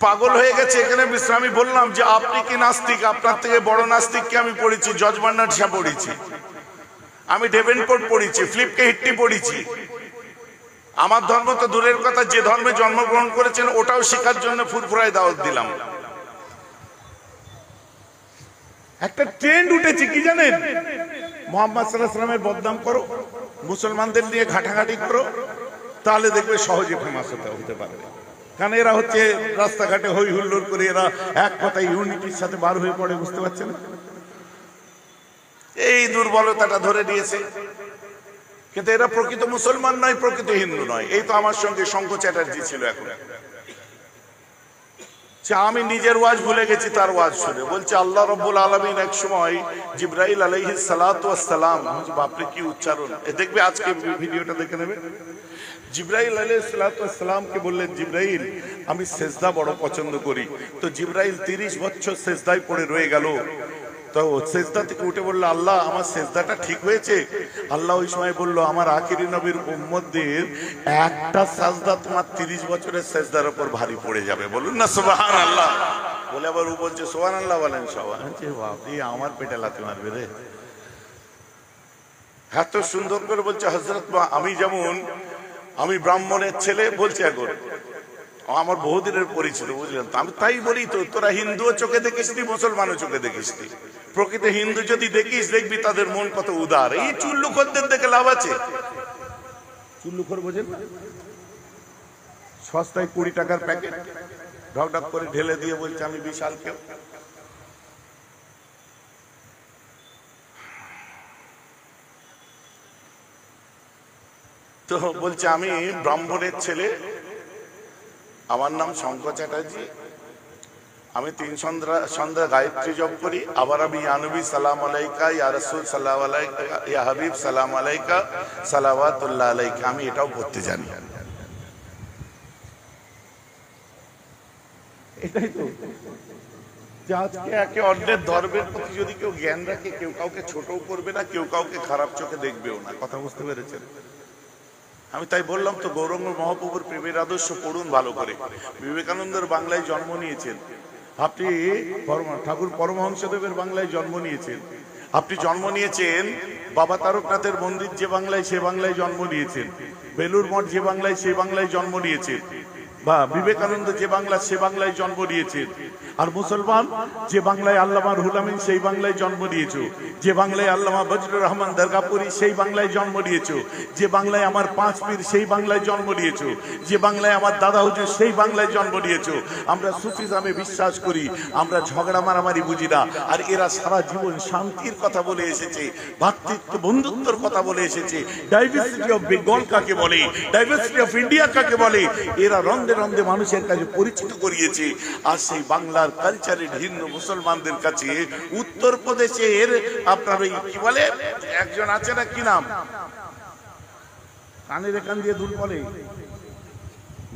পাগল হয়ে গেছে এখানে বিশ্রামী। বললাম যে আপনি কি নাস্তিক? আপনার থেকে বড় নাস্তিককে আমি পড়েছি, জর্জ বার্নার্ড শা পড়েছি, আমি ডেভেনপোর্ট পড়েছি, ফিলিপকে হিট্টি পড়েছি। আমার ধর্ম তো দূরের কথা, যে ধর্মে জন্মগ্রহণ করেছেন ওটাও শেখার জন্য ফুরফুরায় দাওয়াত দিলাম। একটা ট্রেন্ড উঠেছে কি জানেন? মুহাম্মদ সাল্লাল্লাহু আলাইহি ওয়াসাল্লামের বদনাম করো, মুসলমানদের নিয়ে ঘাটাঘাটি করো, তাহলে দেখবে সহজে ফেমাস হতে পারবে। কারণ এরা হচ্ছে রাস্তাঘাটে হই হুল্লোড় করে, এরা এক কথায় ইউনিটির সাথে বার হয়ে পড়ে, বুঝতে পারছেন? এই দুর্বলতাটা ধরে নিয়েছে, কিন্তু এরা প্রকৃত মুসলমান নয়, প্রকৃত হিন্দু নয়। এই তো আমার সঙ্গে শঙ্খ চ্যাটার্জি ছিল, এখন আমি নিজের ওয়াজ ভুলে গেছি তার ওয়াজ শুনে। বলছে আল্লাহ রাব্বুল আলামিন এক সময় জিবরাইল আলাইহিস সালাতু ওয়াস সালাম, বাপরে কি উচ্চারণ, দেখবে আজকে ভিডিওটা দেখে নেবে। জিবরাইল আলাইহিস সালাতু ওয়াস সালামকে বললেন, জিবরাইল আমি সেজদা বড় পছন্দ করি। তো জিবরাইল 30 বছর সেজদায় পড়ে রয়ে গেল। তো সেজদা থেকে উঠে বললো, আল্লাহ আমার সেজদাটা ঠিক হয়েছে? আল্লাহ ওই সময় বললো, আমার আখিরি নবীর উম্মতদের একটা সাজদা তোমার 30 বছরের সেজদার উপর ভারী পড়ে যাবে। বলুন না সুবহানাল্লাহ। বলে আবার ও বলছে সুবহানাল্লাহ বলেন সবাই। বাপরে আমার পেটে লাথি মারবে রে। এত সুন্দর করে বলছে হযরত, আমি যেমন আমি ব্রাহ্মণের ছেলে, বলছে এখন আমার বহুদিনের পরিচিত, বুঝলেন? আমি তাই বলি তো, তোরা হিন্দুও চোখে দেখিস নি, মুসলমানও চোখে দেখিস নি। প্রকৃত হিন্দু যদি দেখিস, দেখবি তাদের মন কত উদার। এই চুল্লুখোরদের দেখে লাভ আছে? চুল্লুখোর বোঝেন? সস্তায় 20 টাকার প্যাকেট ঢক ঢক করে ঢেলে দিয়ে বলছে আমি বিশাল কেউ। তো বলছে আমি ব্রাহ্মণের ছেলে, আমার নাম শঙ্খ চ্যাটার্জি, আমি 3 সন্ধ্যা গায়ত্রী জপ করি, আবার আমি ইয়া নবী সালাম আলাইকা, ইয়া রাসূল সালাম আলাইকা, ইয়া হাবিব সালাম আলাইকা, সালাওয়াতুল্লাহ আলাইকা, আমি এটাও করতে জানি। এটাই তো যে আজকে একে অন্যের ধর্মের প্রতি যদি কেউ জ্ঞান রাখে, কেউ কাউকে ছোটও করবে না, কেউ কাউকে খারাপ চোখে দেখবেও না। কথা বুঝতে পেরেছেন? আমি তাই বললাম তো, গৌরাঙ্গ মহাপ্রভুর প্রেমের আদর্শ পড়ুন ভালো করে। বিবেকানন্দের বাংলায় জন্ম নিয়েছেন আপনি, ঠাকুর পরমহংসদেবের বাংলায় জন্ম নিয়েছেন আপনি, জন্ম নিয়েছেন বাবা তারকনাথের মন্দির যে বাংলায়, সে বাংলায় জন্ম নিয়েছেন, বেলুর মঠ যে বাংলায়, সে বাংলায় জন্ম নিয়েছেন, বা বিবেকানন্দ যে বাংলা, সে বাংলায় জন্ম নিয়েছেন। আর মুসলমান যে বাংলায় আল্লামা রুহুল আমিন, সেই বাংলায় জন্ম নিয়েছো। যে বাংলায় আল্লামা বজলুর রহমান দরগাপুরি, সেই বাংলায় জন্ম নিয়েছো। যে বাংলায় আমার 5 পীর, সেই বাংলায় জন্ম নিয়েছো। যে বাংলায় আমার দাদা হুজুর, সেই বাংলায় জন্ম নিয়েছো। আমরা সুফিজমে বিশ্বাস করি, আমরা ঝগড়া মারামারি বুঝি না। আর এরা সারা জীবন শান্তির কথা বলে এসেছে, ভ্রাতৃত্ব বন্ধুত্বর কথা বলে এসেছে। ডাইভার্সিটি অফ বেঙ্গল কাকে বলে, ডাইভার্সিটি অফ ইন্ডিয়া কাকে বলে, এরা রন্ধে রন্ধে মানুষের কাছে পরিচিত করিয়েছে। আর সেই বাংলার কালচারের হিন্দু মুসলমানদের কাছে উত্তরপ্রদেশের আপনার ওই কি বলে একজন আছে না, কি নাম, কানের এখান দিয়ে দুল বলে,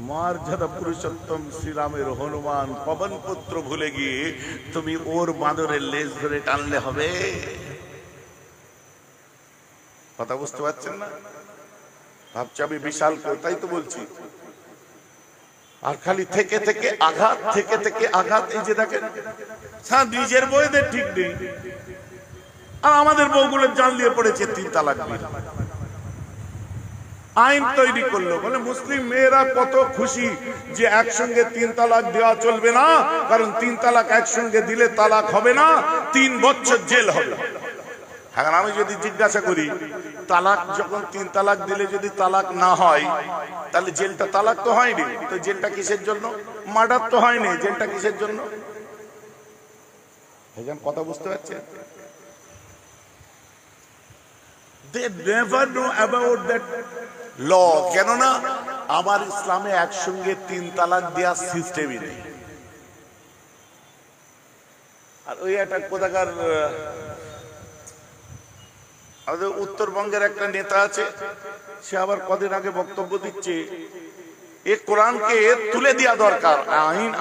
মর্যাদা পুরুষোত্তম শ্রীরামের হনুমান পবন পুত্র ভুলে গিয়ে তুমি ওর বাঁদরের লেজ ধরে টানলে হবে? কথা বুঝতে পারছেন না? ভাবছি আমি বিশাল কেউ, তাই তো বলছি। আর খালি থেকে থেকে আঘাত, থেকে থেকে আঘাত। এই যে দেখেন, নিজের বউদের ঠিক নেই, আর আমাদের বউগুলো জান দিয়ে পড়েছে 3 তালাক বিল। আইন তৈরি করলো, বলে মুসলিম মেয়েরা কত খুশি যে একসঙ্গে 3 তালাক দেওয়া চলবে না, কারণ 3 তালাক একসঙ্গে দিলে তালাক হবে না, 3 বছর জেল হবে। এখন আমি যদি জিজ্ঞাসা করি, তালাক যখন 3 তালাক দিলে যদি তালাক না হয়, তাহলে জেলটা তালাক তো হয়নি, তো জেলটা কিসের জন্য? মার্ডার তো হয়নি, জেলটা কিসের জন্য? এখন কথা বুঝতে পারছেন? They never know about that law, কেননা আমার ইসলামে একসঙ্গে 3 তালাক দেওয়ার সিস্টেমই নেই। আর ওই একটা কোথাকার আমাদের উত্তরবঙ্গের একটা নেতা আছে, সে আবার কদিন আগে বক্তব্য দিচ্ছে এই কোরআনকে তুলে দেওয়া দরকার,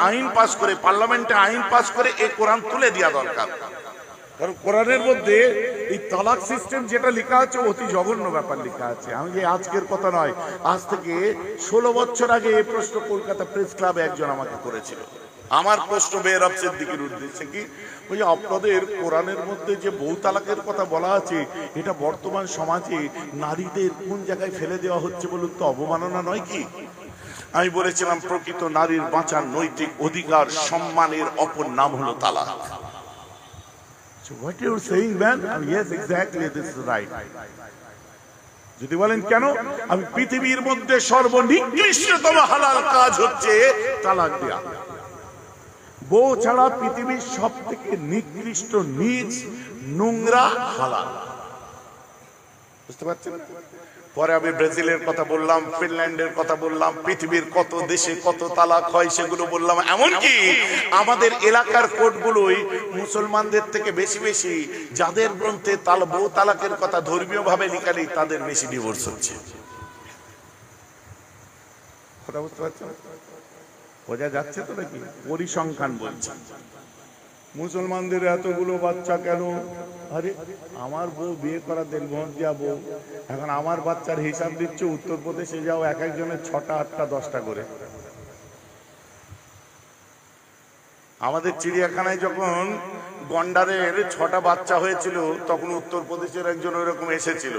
আইন পাস করে, পার্লামেন্টে আইন পাস করে এই কোরআন তুলে দেওয়া দরকার। কারণ কোরআনের মধ্যে এই তালাক সিস্টেম যেটা লেখা আছে অতি জঘন্য ব্যাপার লেখা আছে। আমি যে আজকের কথা নয়, আজ থেকে 16 বছর আগে এই প্রশ্ন কলকাতা প্রেস ক্লাবে একজন আমাকে করেছিল। আমার প্রশ্ন বেহরাব সিদ্দিকীর উদ্দেশ্যে কি, ওই আপনাদের কোরআনের মধ্যে যে বউ তালাকের কথা বলা আছে, এটা বর্তমান সমাজে নারীদের কোন জায়গায় ফেলে দেওয়া হচ্ছে বলুন তো, অবমাননা নয় কি? আমি বলেছিলাম প্রকৃত নারীর বাঁচার নৈতিক অধিকার সম্মানের অপর নাম হলো তালাক। So what you are saying, man? Yes, exactly, this is right. যদি বলেন কেন, আমি পৃথিবীর মধ্যে সর্বনিকৃষ্টতম হালাল কাজ হচ্ছে তালাক দেওয়া। বউ ছাড়া পৃথিবীর সব থেকে নিকৃষ্ট, নীচ, নোংরা হালাল। বুঝতে পারছেন? পরে আমি ব্রাজিলের কথা বললাম, ফিনল্যান্ডের কথা বললাম, পৃথিবীর কত দেশে কত তালাক হয় সেগুলো বললাম। এমনকি আমাদের এলাকার কোর্টগুলোই মুসলমানদের থেকে বেশি বেশি, যাদের গ্রন্থে বউ তালাকের কথা ধর্মীয় ভাবে লেখা নেই, তাদের বেশি ডিভোর্স হচ্ছে। কথা বুঝতে পারছেন? বোঝা যাচ্ছে তো নাকি? পরিসংখ্যান বলছে মুসলমানদের এতগুলো বাচ্চা কেন? আরে আমার বউ বিয়ে করা দেলমোহর দিয়া বউ, এখন আমার বাচ্চার হিসাব দিচ্ছে উত্তরপ্রদেশে যাও, এক একজনের 6টা 8টা 10টা করে। আমাদের চিড়িয়াখানায় যখন গন্ডারের 6টা বাচ্চা হয়েছিল, তখন উত্তরপ্রদেশের একজন ওইরকম এসেছিল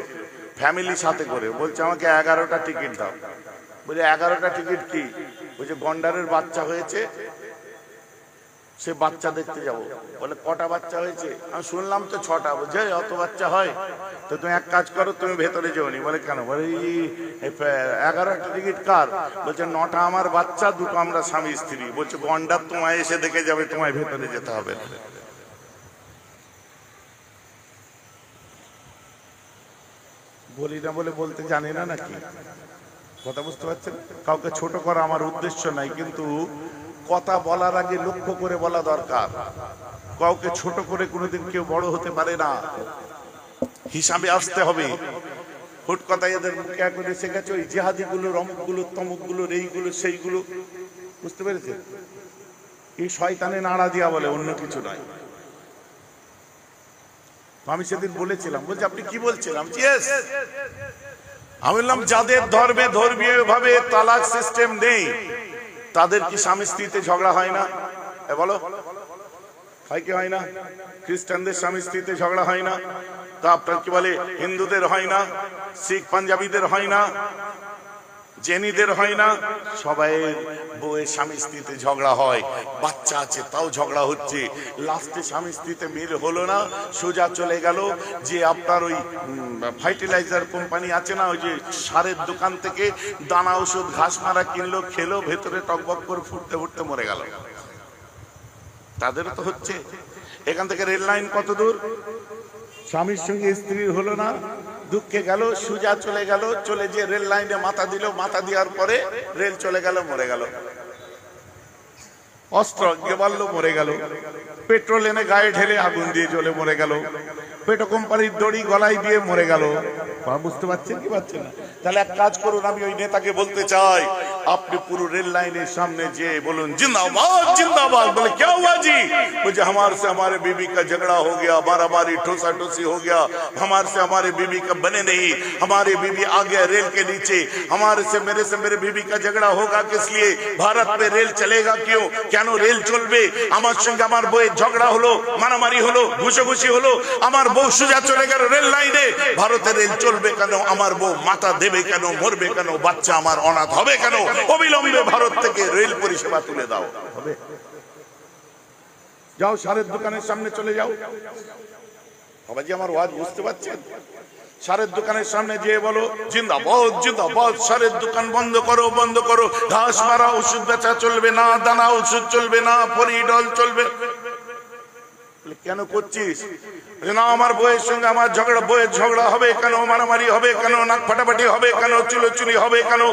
ফ্যামিলি সাথে করে, বলছে আমাকে 11টা টিকিট দাও। বলে 11টা টিকিট কি? বলছে গন্ডারের বাচ্চা হয়েছে, সে বাচ্চা দেখতে যাব। বলে কটা বাচ্চা হয়েছে? আমি শুনলাম তো 6টা। বলছে অত বাচ্চা হয় তো তুমি এক কাজ করো, তুমি ভেতরে যাওনি। বলে কেন? বলে 11টা টিকিট কার? বলছে 9টা আমার বাচ্চা, 2টো আমরা স্বামী স্ত্রী। বলছে গন্ডার তোমায় এসে দেখে যাবে, তোমায় ভেতরে যেতে হবে না। বলি না বলে বলতে জানি না নাকি? কথা বুঝতে পারছেন? কাউকে ছোট করা আমার উদ্দেশ্য নাই, কিন্তু কথা বলার আগে লক্ষ্য করে বলা দরকার। কাউকে ছোট করে কোনোদিন কেউ বড় হতে পারে না, হিসাবে আসতে হবে। হুট কথা এদের মুখে এখন এসে গেছে ওই জেহাদি গুলোর, অমুক গুলো, তমুক গুলোর, এইগুলো সেইগুলো। বুঝতে পেরেছে? এই শয়তানে নাড়া দিয়া বলে, অন্য কিছু নয়। আমি সেদিন বলেছিলাম, বলছি আপনি কি বলছিলাম? আমি বললাম যাদের ধর্মে ধর্মীয় ভাবে তালাক সিস্টেম নেই, তাদের কি স্বামী স্ত্রীতে ঝগড়া হয় না? বলো, হয় কি হয় না? খ্রিস্টানদের স্বামী স্ত্রীতে ঝগড়া হয় না? তা আপনার কি বলে হিন্দুদের হয় না? শিখ পাঞ্জাবিদের হয় না? জেনিদের হয় না? সবাই বউয়ের স্বামী স্ত্রীতে ঝগড়া হয়। বাচ্চা আছে তাও ঝগড়া হচ্ছে। লাস্টে স্বামী স্ত্রীতে মিল হলো না, সোজা চলে গেল যে আপনার ওই ফার্টিলাইজার কোম্পানি আছে না, ওই যে সারের দোকান থেকে দানা ওষুধ ঘাস মারা কিনলো, খেলো, ভেতরে টকবক করে ফুটতে ফুটতে মরে গেল। তাদেরও তো হচ্ছে। এখান থেকে রেল লাইন কত দূর? স্বামীর সঙ্গে স্ত্রীর হলো না, দুঃখে গেল, সোজা চলে গেল, চলে যে রেল লাইনে মাথা দিল, মাথা দেওয়ার পরে রেল চলে গেল, মরে গেল। অস্ত্র গেবাল্লো, মরে গেল। পেট্রোল এনে গায়ে ঢেলে আগুন দিয়ে জ্বলে মরে গেল। পেট্রো কোম্পানির দড়ি গলায় দিয়ে মরে গেল। বুঝতে পারছেন কি পাচ্ছেন না? তাহলে এক কাজ করুন, আমি ওই নেতাকে বলতে চাই, আপনি পুরো रेल लाइन सामने जे बोलूं जिंदाबाद जिंदाबाद। बोले क्या हुआ जी? मुझे हमारे से हमारे बीबी का झगड़ा हो गया, मारामारी ठोसा ठोसी हो गया, हमारे से हमारे बीबी का बने नहीं, हमारी बीबी आ गया रेल के नीचे, हमारे से मेरे बीबी का झगड़ा होगा किस लिए? भारत में रेल चलेगा क्यों? क्यों रेल चलबे? আমার সঙ্গে আমার বউয়ের ঝগড়া হলো, মারামারি হলো, ঘুষোঘুষি হলো, আমার বউ সোজা চলে গেল রেল লাইনে। ভারতের রেল চলবে কেন? আমার বউ মাথা দেবে কেন? মরবে কেন? বাচ্চা আমার অনাথ হবে কেন? অবিলম্বে ভারত থেকে রেল পরিষেবা তুলে দাও। হবে? যাও সারের দোকানের সামনে চলে যাও। বাবাজি আমার ওয়াজ বুঝতে পারছেন? সারের দোকানের সামনে যেয়ে বলো জিন্দাবাদ জিন্দাবাদ, সারের দোকান বন্ধ করো বন্ধ করো, ঘাস মারা ওষুধ বেচা চলবে না, দানা ওষুধ চলবে না, পরিডল চলবে। কেন করছিস? না আমার বউয়ের সঙ্গে আমার বউয়ের ঝগড়া হবে কেন? মারামারি হবে কেন? নাক ফাটাফাটি হবে কেন? চুলোচুলি হবে কেন?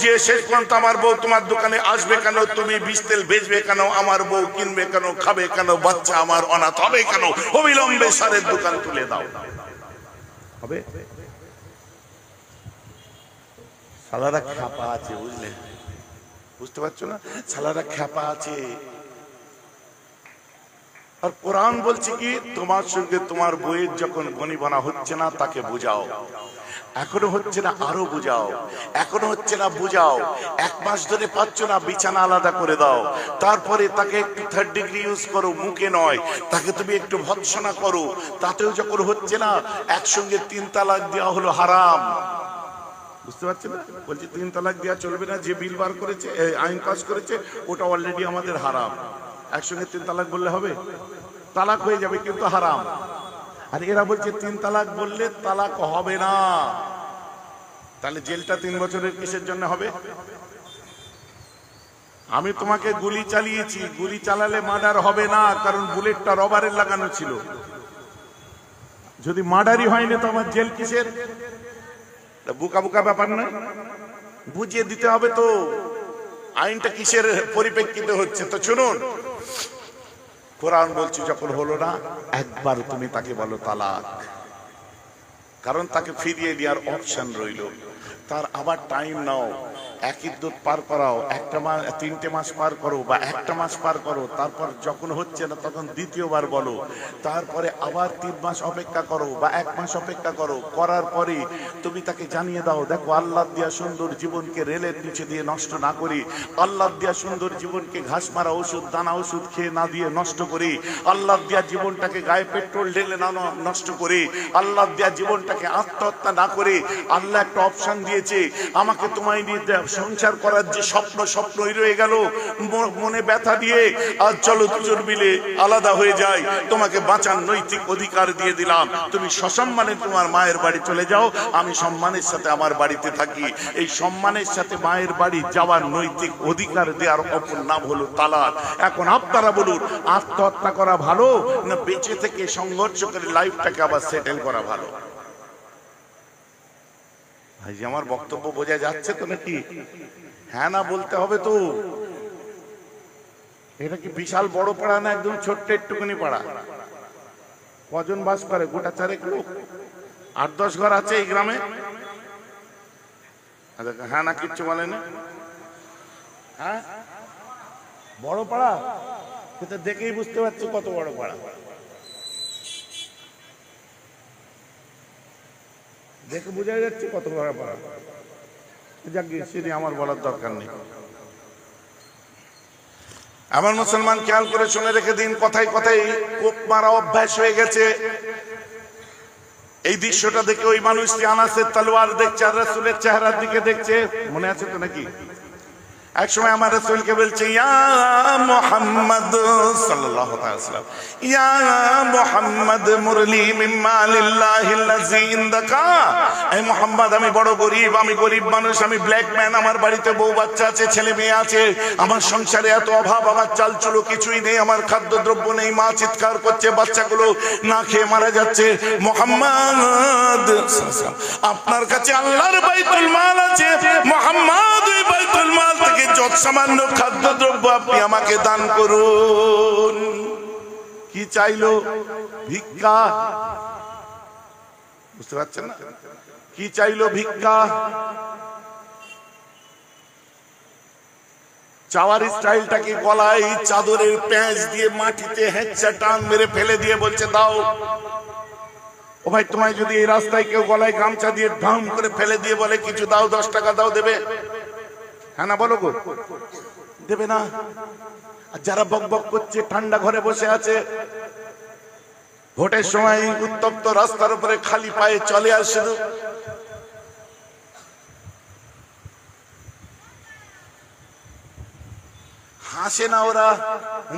যে শেষ পর্যন্ত আমার বউ তোমার দোকানে আসবে কেন? তুমি বিষ তেল বেচবে কেন? আমার বউ কিনবে কেন? খাবে কেন? বাচ্চা আমার অনাথ হবে কেন? অবিলম্বে সারের দোকান তুলে দাও। হবে? সালারা খ্যাপা আছে, বুঝলে? বুঝতে পারছো না? সালারা খ্যাপা আছে। আর কোরআন বলছে কি তোমার সঙ্গে তোমার বইয়ের যখন বনিবনা হচ্ছে না তাকে বুঝাও, এখনো হচ্ছে না আরো বুঝাও, এখনো হচ্ছে না বুঝাও, এক মাস ধরে পাচ্ছ না বিছানা আলাদা করে দাও, তারপরে তাকে একটু 3rd ডিগ্রি ইউজ করো, মুখে নয়, তাকে তুমি একটু ভৎসনা করো, তাতেও যখন হচ্ছে না একসঙ্গে 3 তালাক দেওয়া হলো হারাম। বুঝতে পারছেন না? বলছি 3 তালাক দেওয়া চলবে না, যে বিল বার করেছে আইন পাস করেছে ওটা অলরেডি আমাদের হারাম। একসঙ্গে 3 তালাক বললে হবে? তালাক হয়ে যাবে কিন্তু হারাম। আর এরা বলছে 3 তালাক বললে তালাক হবে না, তাহলে জেলটা 3 বছরের কিসের জন্য হবে? আমি তোমাকে গুলি চালিয়েছি, গুলি চালালে মার্ডার হবে না, কারণ বুলেটটা রবারের লাগানো ছিল। যদি মার্ডারই হয়নি তো আমার জেল কিসের? বুকা বুকা ব্যাপার না, বুঝিয়ে দিতে হবে তো আইনটা কিসের পরিপ্রেক্ষিতে হচ্ছে। তো শুনুন, কোরআন বলছি যখন হলো না একবার তুমি তাকে বলো তালাক, কারণ তাকে ফিরিয়ে দেওয়ার অপশন রইল। তার আবার টাইম নাও, এক ইদ্যুৎ পার করাও, 3টে মাস পার করো বা 1টা মাস পার করো, তারপর যখন হচ্ছে না তখন দ্বিতীয়বার বলো, তারপরে আবার 3 মাস অপেক্ষা করো বা 1 মাস অপেক্ষা করো, করার পরে তুমি তাকে জানিয়ে দাও দেখো আল্লাহ দিয়া সুন্দর জীবনকে রেলের নিচে দিয়ে নষ্ট না করি, আল্লাহ দিয়া সুন্দর জীবনকে ঘাস মারা ওষুধ দানা ওষুধ খেয়ে না দিয়ে নষ্ট করি, আল্লাহ দিয়া জীবনটাকে গায়ে পেট্রোল ঢেলে না নষ্ট করি, আল্লাহ দিয়া জীবনটাকে আত্মহত্যা না করে আল্লাহ একটা অপশন দিয়েছে আমাকে তোমায় নিয়ে সংসার করার যে স্বপ্নই রয়ে গেল মনে ব্যথা দিয়ে, আজ চলো দুজন মিলে আলাদা হয়ে যায়, তোমাকে বাঁচার নৈতিক অধিকার দিয়ে দিলাম, তুমি সসম্মানে তোমার মায়ের বাড়ি চলে যাও, আমি সম্মানের সাথে আমার বাড়িতে থাকি। এই সম্মানের সাথে মায়ের বাড়ি যাওয়ার নৈতিক অধিকার দেওয়ার অপর নাম হলো তালাক। এখন আপনারা বলুন আত্মহত্যা করা ভালো না বেঁচে থেকে সংঘর্ষ করে লাইফটাকে আবার সেটেল করা ভালো? ভাই আমার বক্তব্য বোঝা যাচ্ছে তো নাকি? হ্যাঁ না বলতে হবে তো। এটা কি বিশাল বড় পাড়া না একদম ছোট্ট একটুখানি পাড়া? কজন বাস করে? গোটা 4 লোক, 8-10 ঘর আছে এই গ্রামে। হ্যাঁ না কিচ্ছু বলে না? হ্যাঁ বড় পাড়া, সেটা দেখেই বুঝতে পারছি কত বড় পাড়া। দেখে বোঝা যাচ্ছে কত বড় পাড়া। যাক সেটি আমার বলার দরকার নেই। আমার মুসলমান খেয়াল করে শুনে রেখে দিন, কথায় কথায় কোপ মারা অভ্যাস হয়ে গেছে। এই দৃশ্যটা দেখে ওই মানুষটি আনাসের তলোয়ার দেখছে আর রাসূলের চেহারার দিকে দেখছে, মনে আছে তো নাকি? এক সময় আমার রাসূলকে বলছে ইয়া মুহাম্মদ সাল্লাল্লাহু আলাইহি ওয়াসাল্লাম, ইয়া মুহাম্মদ মুরলি মিম্মা লিল্লাহিল্লাযী ইনদাকা। এই মুহাম্মদ আমি বড় গরীব, আমি গরীব মানুষ, আমি ব্ল্যাক ম্যান, আমার বাড়িতে বউ বাচ্চা আছে, ছেলে মেয়ে আছে, আমার সংসারে এত অভাব, আমার চাল চুলো কিছুই নেই, আমার খাদ্যদ্রব্য নেই, মা চিৎকার করছে, বাচ্চাগুলো না খেয়ে মারা যাচ্ছে। মুহাম্মদ আপনার কাছে আল্লাহর বাইতুল মাল আছে, মুহাম্মদ ওই বাইতুল মাল থেকে যত সামান্য খাদ্যদ্রব্য আপনি আমাকে দান করুন। কি চাইলো? ভিক্ষা। বুঝতে পারছেন না? কি চাইলো? ভিক্ষা। চাওয়ার স্টাইলটাকে গলায় চাদরের প্যাঁচ দিয়ে মাটিতে হেঁচা টান মেরে ফেলে দিয়ে বলছে দাও। ও ভাই, তোমায় যদি এই রাস্তায় কেউ গলায় গামছা দিয়ে ধাম করে ফেলে দিয়ে বলে কিছু দাও, 10 টাকা দাও, দেবে? হ্যাঁ না বলো গো, দেবে না? আর যারা বক বক করছে, ঠান্ডা ঘরে বসে আছে, ভোটের সময় উত্তপ্ত রাস্তার উপরে খালি পায়ে চলে আসে, হাসে না ওরা?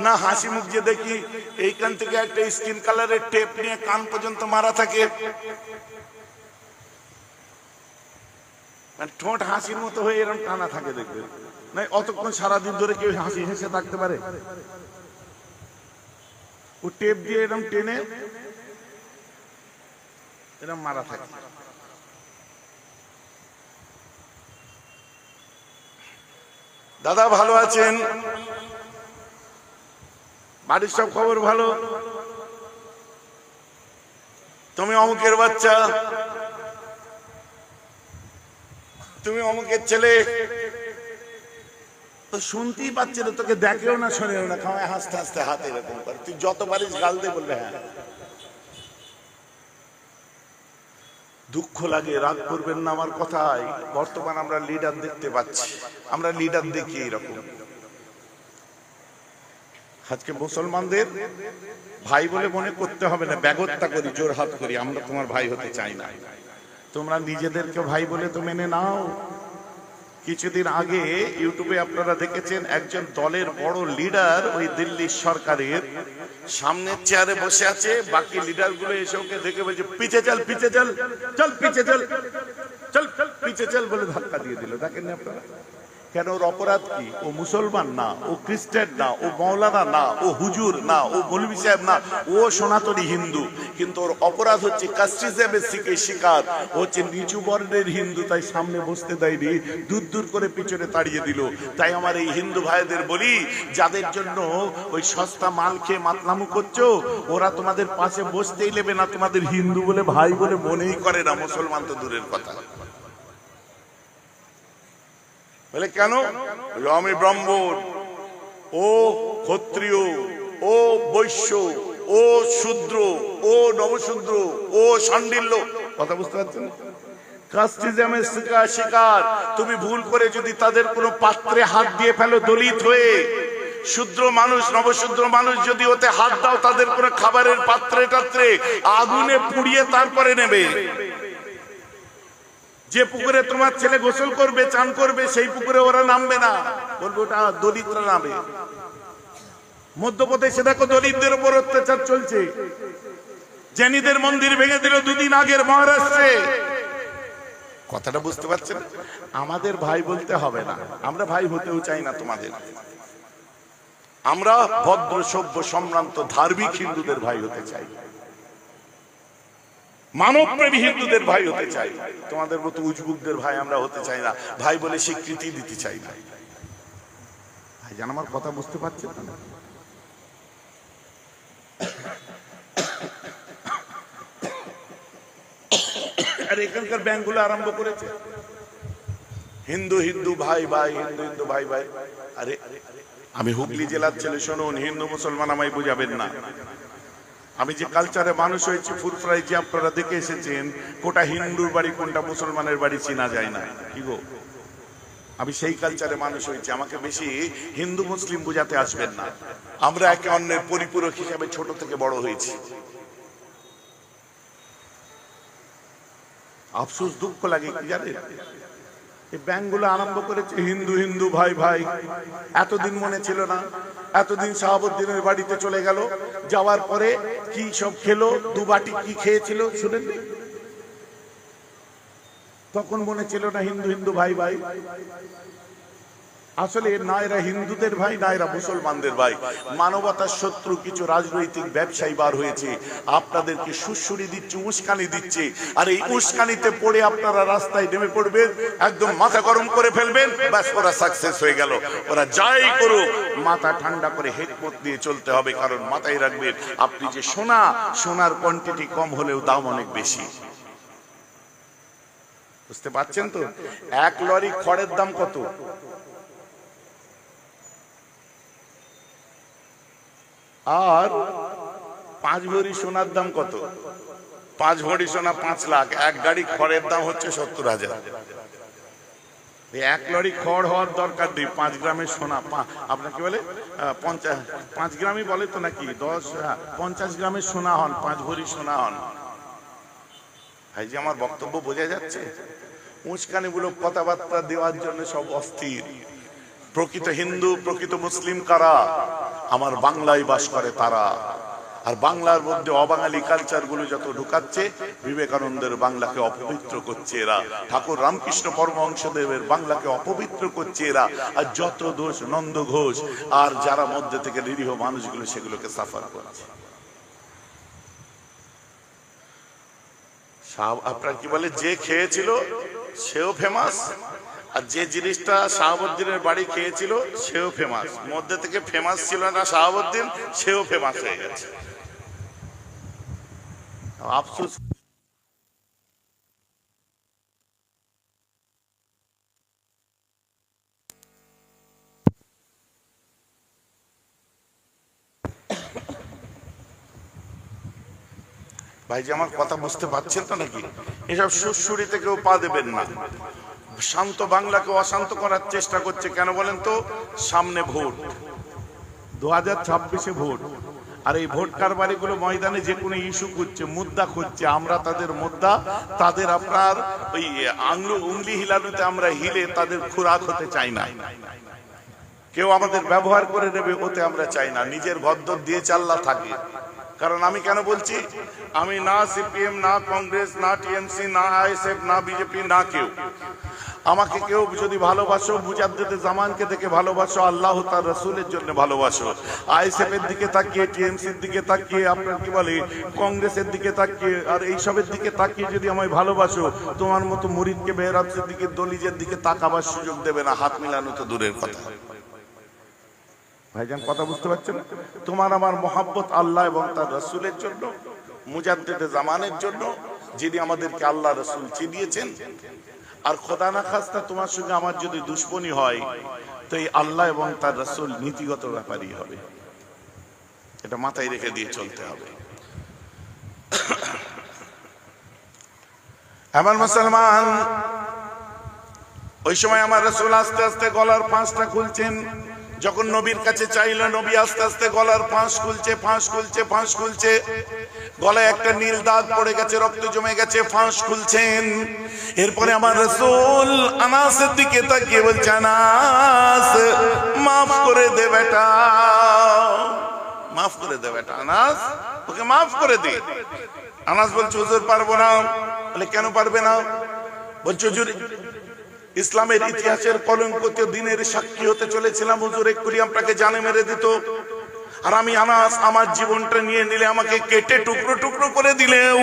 না, হাসি মুখ যে দেখি এইখান থেকে একটা স্কিন কালারের টেপ নিয়ে কান পর্যন্ত মারা থাকে, ঠোঁট হাসির মতো হয়ে এরকম টানা থাকে, দেখবে না? অতক্ষণ সারাদিন ধরে কেউ হাসি হেসে থাকতে পারে? ও টেপ দিয়ে এরকম টেনে এরকম মারা থাকে। দাদা ভালো আছেন? বাড়ির সব খবর ভালো? তুমি অমুকের বাচ্চা, তুমি অমুকের ছেলে, তো শুনতেই পাচ্ছে না, তোকে দেখেও না, শোনেও না, খাওয়ায় হাসতে হাসতে হাতে এরকম করে। তুই যত পারিস গাল দিয়ে বলবে হ্যাঁ। দুঃখ লাগে, রাগ করবেন না আমার কথায়। বর্তমান আমরা লিডার দেখতে পাচ্ছি, আমরা লিডার দেখি এরকম। আজকে মুসলমানদের ভাই বলে মনে করতে হবে না, ব্যাগত্যা করি, জোর হাত করি, আমরা তোমার ভাই হতে চাই না। তোমরা নিজেদেরকে ভাই বলে তো মেনে নাও। কিছুদিন আগে ইউটিউবে আপনারা দেখেছেন, একজন দলের বড় লিডার ওই দিল্লি সরকারের সামনের চেয়ারে বসে আছে, বাকি লিডার গুলো এসে ওকে দেখে বলছে পিছে চল, পিছে চল, চল পিছে চল, চল পিছে চল বলে ধাক্কা দিয়ে দিল। দেখেন আপনারা? কেন? ওর অপরাধ কি? ও মুসলমান না, ও খ্রিস্টান না, ও মৌলানা না, ও হুজুর না, ও মৌলভী সাহেব না, ও সনাতনী হিন্দু। কিন্তু ওর অপরাধ হচ্ছে কাস্টিজমের শিকার, ও হচ্ছে নিচু বর্ণের হিন্দু, তাই সামনে বসতে দেয়নি, দূর দূর করে পিছনে তাড়িয়ে দিল। তাই আমার এই হিন্দু ভাইদের বলি, যাদের জন্য ওই সস্তা মাল খেয়ে মাতলামু করছো, ওরা তোমাদের পাশে বসতেই নেবে না, তোমাদের হিন্দু বলে ভাই বলে মনেই করে না, মুসলমান তো দূরের কথা। বলে কেন? আমি ব্রাহ্মণ, ও ক্ষত্রিয়, ও বৈশ্য, ও শূদ্র, ও নবশূদ্র, ও শাণ্ডিল্য। কথা বুঝতে পারছেন? কাস্টিজমের শিকার। তুমি ভুল করে যদি তাদের কোনো পাত্রে হাত দিয়ে ফেলো, দলিত হয়ে, শূদ্র মানুষ, নবশূদ্র মানুষ যদি ওতে হাত দাও, তাদের কোনো খাবারের পাত্রে টাত্রে আগুনে পুড়িয়ে তারপরে নেবে। যে পুকুরে তোমার ছেলে গোসল করবে, চান করবে, সেই পুকুরে ওরা নামবে না, বলবে ওটা দলিতরা নামে। মধ্যপ্রদেশে দেখো দলিতদের উপর অত্যাচার চলছে। জৈনদের মন্দির ভেঙে দিল দুদিন আগের মহারাষ্ট্রে। কথাটা বুঝতে পারছেন? আমাদের ভাই বলতে হবে না, আমরা ভাই হতেও চাই না তোমাদের। আমরা ভদ্র, সভ্য, সম্ভ্রান্ত, ধার্মিক হিন্দুদের ভাই হতে চাই, মানবপ্রেমী হিন্দুদের ভাই হতে চাই। তোমাদের মতো উজবুকদের ভাই আমরা হতে চাই না, ভাই বলে স্বীকৃতি দিতে চাই না। ভাই জান, আমার কথা বুঝতে পারছেন না? আর এখানকার ব্যাংকগুলো আরম্ভ করেছে হিন্দু হিন্দু ভাই ভাই, হিন্দু হিন্দু ভাই ভাই। আরে আমি হুগলি জেলার ছেলে, শুনুন, হিন্দু মুসলমান আমায় বুঝাবেন না। আমি যে কালচারে মানুষ হয়েছি, ফুরফুরাই যে আপনারা দেখে এসেছেন, কোনটা হিন্দুর বাড়ি কোনটা মুসলমানের বাড়ি চেনা যায় না, কি গো? আমি সেই কালচারে মানুষ হয়েছি, আমাকে বেশি হিন্দু মুসলিম বোঝাতে আসবেন না। আমরা একে অন্যের পরিপূরক হিসাবে ছোট থেকে বড় হয়েছি। আফসোস, দুঃখ লাগে কি জানেন? এই ব্যাংকগুলো আরম্ভ করেছে হিন্দু হিন্দু ভাই ভাই। এতদিন মনে ছিল না? এতদিন শাহাবুদ্দিনের বাড়িতে চলে গেল, যাওয়ার পরে কি সব খেলো, দুবাটি কি খেয়েছিল শুনেন? তখন মনে ছিল না হিন্দু হিন্দু ভাই ভাই? আসলে না এরা হিন্দুদের ভাই, না এরা মুসলমানদের ভাই। মানবতার শত্রু কিছু রাজনৈতিক ব্যবসায়ী বার হয়েছে, আপনাদেরকে সুশ্রুরি দিচ্ছে, উস্কানি দিচ্ছে। আর এই উস্কানিতে পড়ে আপনারা রাস্তায় নেমে পড়বেন, একদম মাথা গরম করে ফেলবেন, ব্যাস ওরা সাকসেস হয়ে গেল। ওরা যাই করুক, মাথা ঠান্ডা করে হেকমত দিয়ে চলতে হবে। কারণ মাথায় রাখবেন, আপনি যে সোনার কোয়ান্টিটি কম হলেও দাম অনেক বেশি। বুঝতে পারছেন তো? 1 লরি খড়ের দাম কত? আর 5 ভরি সোনার দাম কত? 5 ভরি সোনা 5 লাখ। এক গাড়ি খড়ের দাম হচ্ছে 70,000। 1 লরি খড় হওয়ার দরকার নেই। 5 গ্রামের সোনা, আপনার কি বলে 5 গ্রামই বলে তো নাকি 50 গ্রামের সোনা হন, 5 ভরি সোনা হন। ভাই যে আমার বক্তব্য বোঝা যাচ্ছে? উস্কানিগুলো কথাবার্তা দেওয়ার জন্য সব অস্থির। প্রকৃত হিন্দু, প্রকৃত মুসলিম কারা? আমার বাংলায় বাস করে তারা। আর বাংলার মধ্যে অবাঙালি কালচার গুলো যত ঢুকাচ্ছে, বিবেকানন্দের বাংলাকে অপবিত্র করছে এরা, ঠাকুর রামকৃষ্ণ পরমহংসদেবের বাংলাকে অপবিত্র করছে এরা। আর যত দোষ নন্দ ঘোষ আর যারা মধ্যে থেকে নিরীহ মানুষগুলো সেগুলোকে সাফার করছে। আপনার কি বলে, যে খেয়েছিল সেও ফেমাস, আর যে জিনিসটা শাহাবুদ্দিনের বাড়ি খেয়েছিল সেও ফেমাস। মধ্যে থেকে ফেমাস ছিল না শাহাবুদ্দিন, সেও ফেমাস হয়ে গেছে। আফসোস। ভাই যে আমার কথা বুঝতে পারছেন তো নাকি? এসব সুরসুরিতে কেউ পা দেবেন না। শান্ত বাংলাকে অশান্ত করার চেষ্টা করছে। কেন বলেন তো? সামনে ভোট, 2026-এ ভোট। আর এই ভোট কারবারিগুলো ময়দানে যে কোনো ইস্যু করছে, মুদ্দা খুঁজছে। আমরা তাদের মুদ্দা, তাদের আপনার ওই উংলি হিলানোতে আমরা হিলে তাদের খোরাক হতে চাই না। কেউ আমাদের ব্যবহার করে নেবে ওতে আমরা চাই না। নিজের ঘরদর দিয়ে চাল্লা থাকে। কারণ আমি কেন বলছি, আমি না সিপিএম, না কংগ্রেস, না টিএমসি, না আইএসএফ, না বিজেপি, না কেউ। আমাকে কেউ যদি ভালোবাসো, মুজাদ্দেদে জামানকে দেখে ভালোবাসো, আল্লাহ তার রাসূলের জন্য ভালোবাসো। আইএসএফ এর দিকে তাকিয়ে, টিএমসির দিকে তাকিয়ে, আপনার কি বলে কংগ্রেসের দিকে তাকিয়ে আর এইসবের দিকে তাকিয়ে যদি আমায় ভালোবাসো, তোমার মতো মুরিদকে মেহরাব সিদ্দিকীর দলিজের দিকে তাকাবার সুযোগ দেবে না। হাত মিলানো তো দূরের কথা। ভাইজান কথা বুঝতে পারছেন? তোমার আমার মহাব্বত আল্লাহ এবং তার রাসূলের জন্য, মুজাদ্দেদে জামানের জন্য, যিনি আমাদেরকে আল্লাহ রাসূল চিনিয়েছেন। আর খোদা না খাস্তা তোমার সঙ্গে আমার যদি দুশ্মনী হয়, তো এই আল্লাহ এবং তার রাসূল নীতিগত ব্যাপারই হবে। এটা মাথায় রেখে দিয়ে চলতে হবে। আমার মুসলমান, ওই সময় আমার রাসূল আস্তে আস্তে গলার ফাঁসটা খুলছেন। যখন নবীর কাছে চাইলো, নবী আস্তে আস্তে গলার ফাঁস খুলছে, ফাঁস খুলছে, ফাঁস খুলছে। গলায় একটা নীল দাগ পড়ে গেছে, রক্ত জমে গেছে, ফাঁস খুলছেন। এরপরে আমার রাসূল আনাসের দিকে তাকিয়ে বলছে, আনাস মাফ করে দে বেটা, মাফ করে দে বেটা, আনাস ওকে মাফ করে দে। আনাস বলছে, হুজুর পারবো না। বলে কেন পারবে না? বলছে, হুজুর ইসলামের ইতিহাসের কলঙ্কিত দিনের সাক্ষী হতে চলেছিলাম, হুজুর এক্ষুনি আপনাকে জানে মেরে দিত। আর আমি আনাস আমার জীবনটা নিয়ে নিলে, আমাকে কেটে টুকরো টুকরো করে দিলেও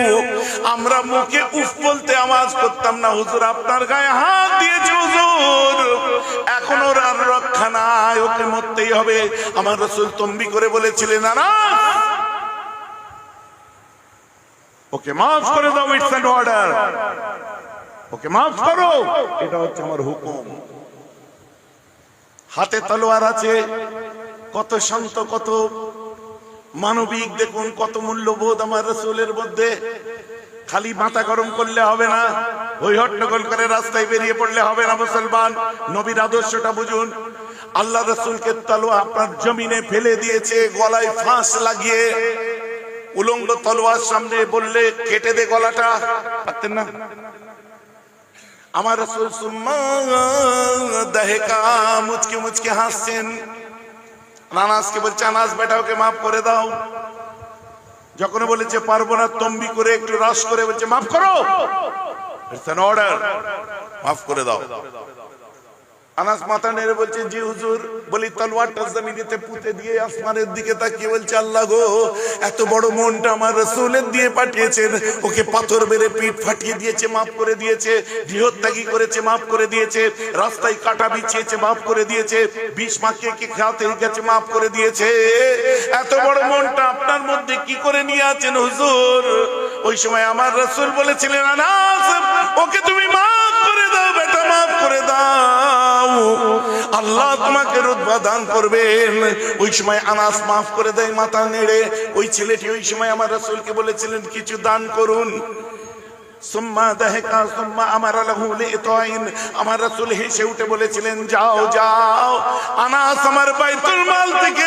আমরা মুখে উফ বলতে আওয়াজ করতাম না। হুজুর আপনার গায়ে হাত দিয়েছে, হুজুর এখন ওর আর রক্ষা নাই, ওকে মরতেই হবে। আমার রাসূল তম্বি করে বলেছিলেন, আনাস ওকে মাফ করে দাও, ইটস অ্যান অর্ডার, ওকে মাফ করো, এটা হচ্ছে আমার হুকুম। হাতে তলোয়ার আছে, কত শান্ত, কত মানবিক, দেখুন কত মূল্যবোধ আমার রাসূলের মধ্যে। খালি মাথা গরম করলে হবে না, ওই হট্টগোল করে রাস্তায় বেরিয়ে পড়লে হবে না। মুসলমান, নবীর আদর্শটা বুঝুন। আল্লাহ রাসূলকে তলোয়ার আপনার জমিনে ফেলে দিয়েছে, গলায় ফাঁস লাগিয়ে। উলঙ্গ তলোয়ার সামনে বললে কেটে দে গলাটা, পারতেন না। আমার রাসূল সুম্মা দাহিকা, মুচকে মুচকে হাসছেন। আনাসকে বলছে, আনাস বেটা ওকে মাফ করে দাও। যখন বলেছে পারবো না, তম্বি করে একটু রাশ করে বলছে মাফ করো, ইটস অ্যান অর্ডার, মাফ করে দাও। আনাস মাথা নেড়ে বলছে, জি হুজুর। বলি তলোয়ারটা জমিনেতে পুঁতে দিয়ে আসমানের দিকে তাকিয়ে বলছে, আল্লাহ গো, এত বড় মনটা আমার রাসূলের দিয়ে পাঠিয়েছেন, ওকে পাথর মেরে পিঠ ফাটিয়ে দিয়েছে, মাফ করে দিয়েছে। গৃহত্যাগী করেছে, মাফ করে দিয়েছে। রাস্তায় কাটা বিছিয়েছে, মাফ করে দিয়েছে। বিষ মাখিয়ে কি খাওয়াতে গেছে, মাফ করে দিয়েছে। এত বড় মনটা আপনার মধ্যে কি করে নিয়ে আছেন হুজুর? ওই সময় আমার রাসূল বলেছিলেন, আনাস ওকে তুমি মাফ করে দাও বেটা, মাফ করে দাও। আল্লাহ তোমাকে রুতবা দান করবেন। ওই সময় আনাস মাফ করে দেয় মাথা নেড়ে। ওই ছেলেটি ওই সময় আমার রাসূলকে বলেছিলেন কিছু দান করুন। সুম্মা দাহাকা সুম্মা আমারা লাহু লিতাইন, আমার রাসূল হেসে উঠে বলেছিলেন যাও যাও, আনাস আমার বাইতুল মাল থেকে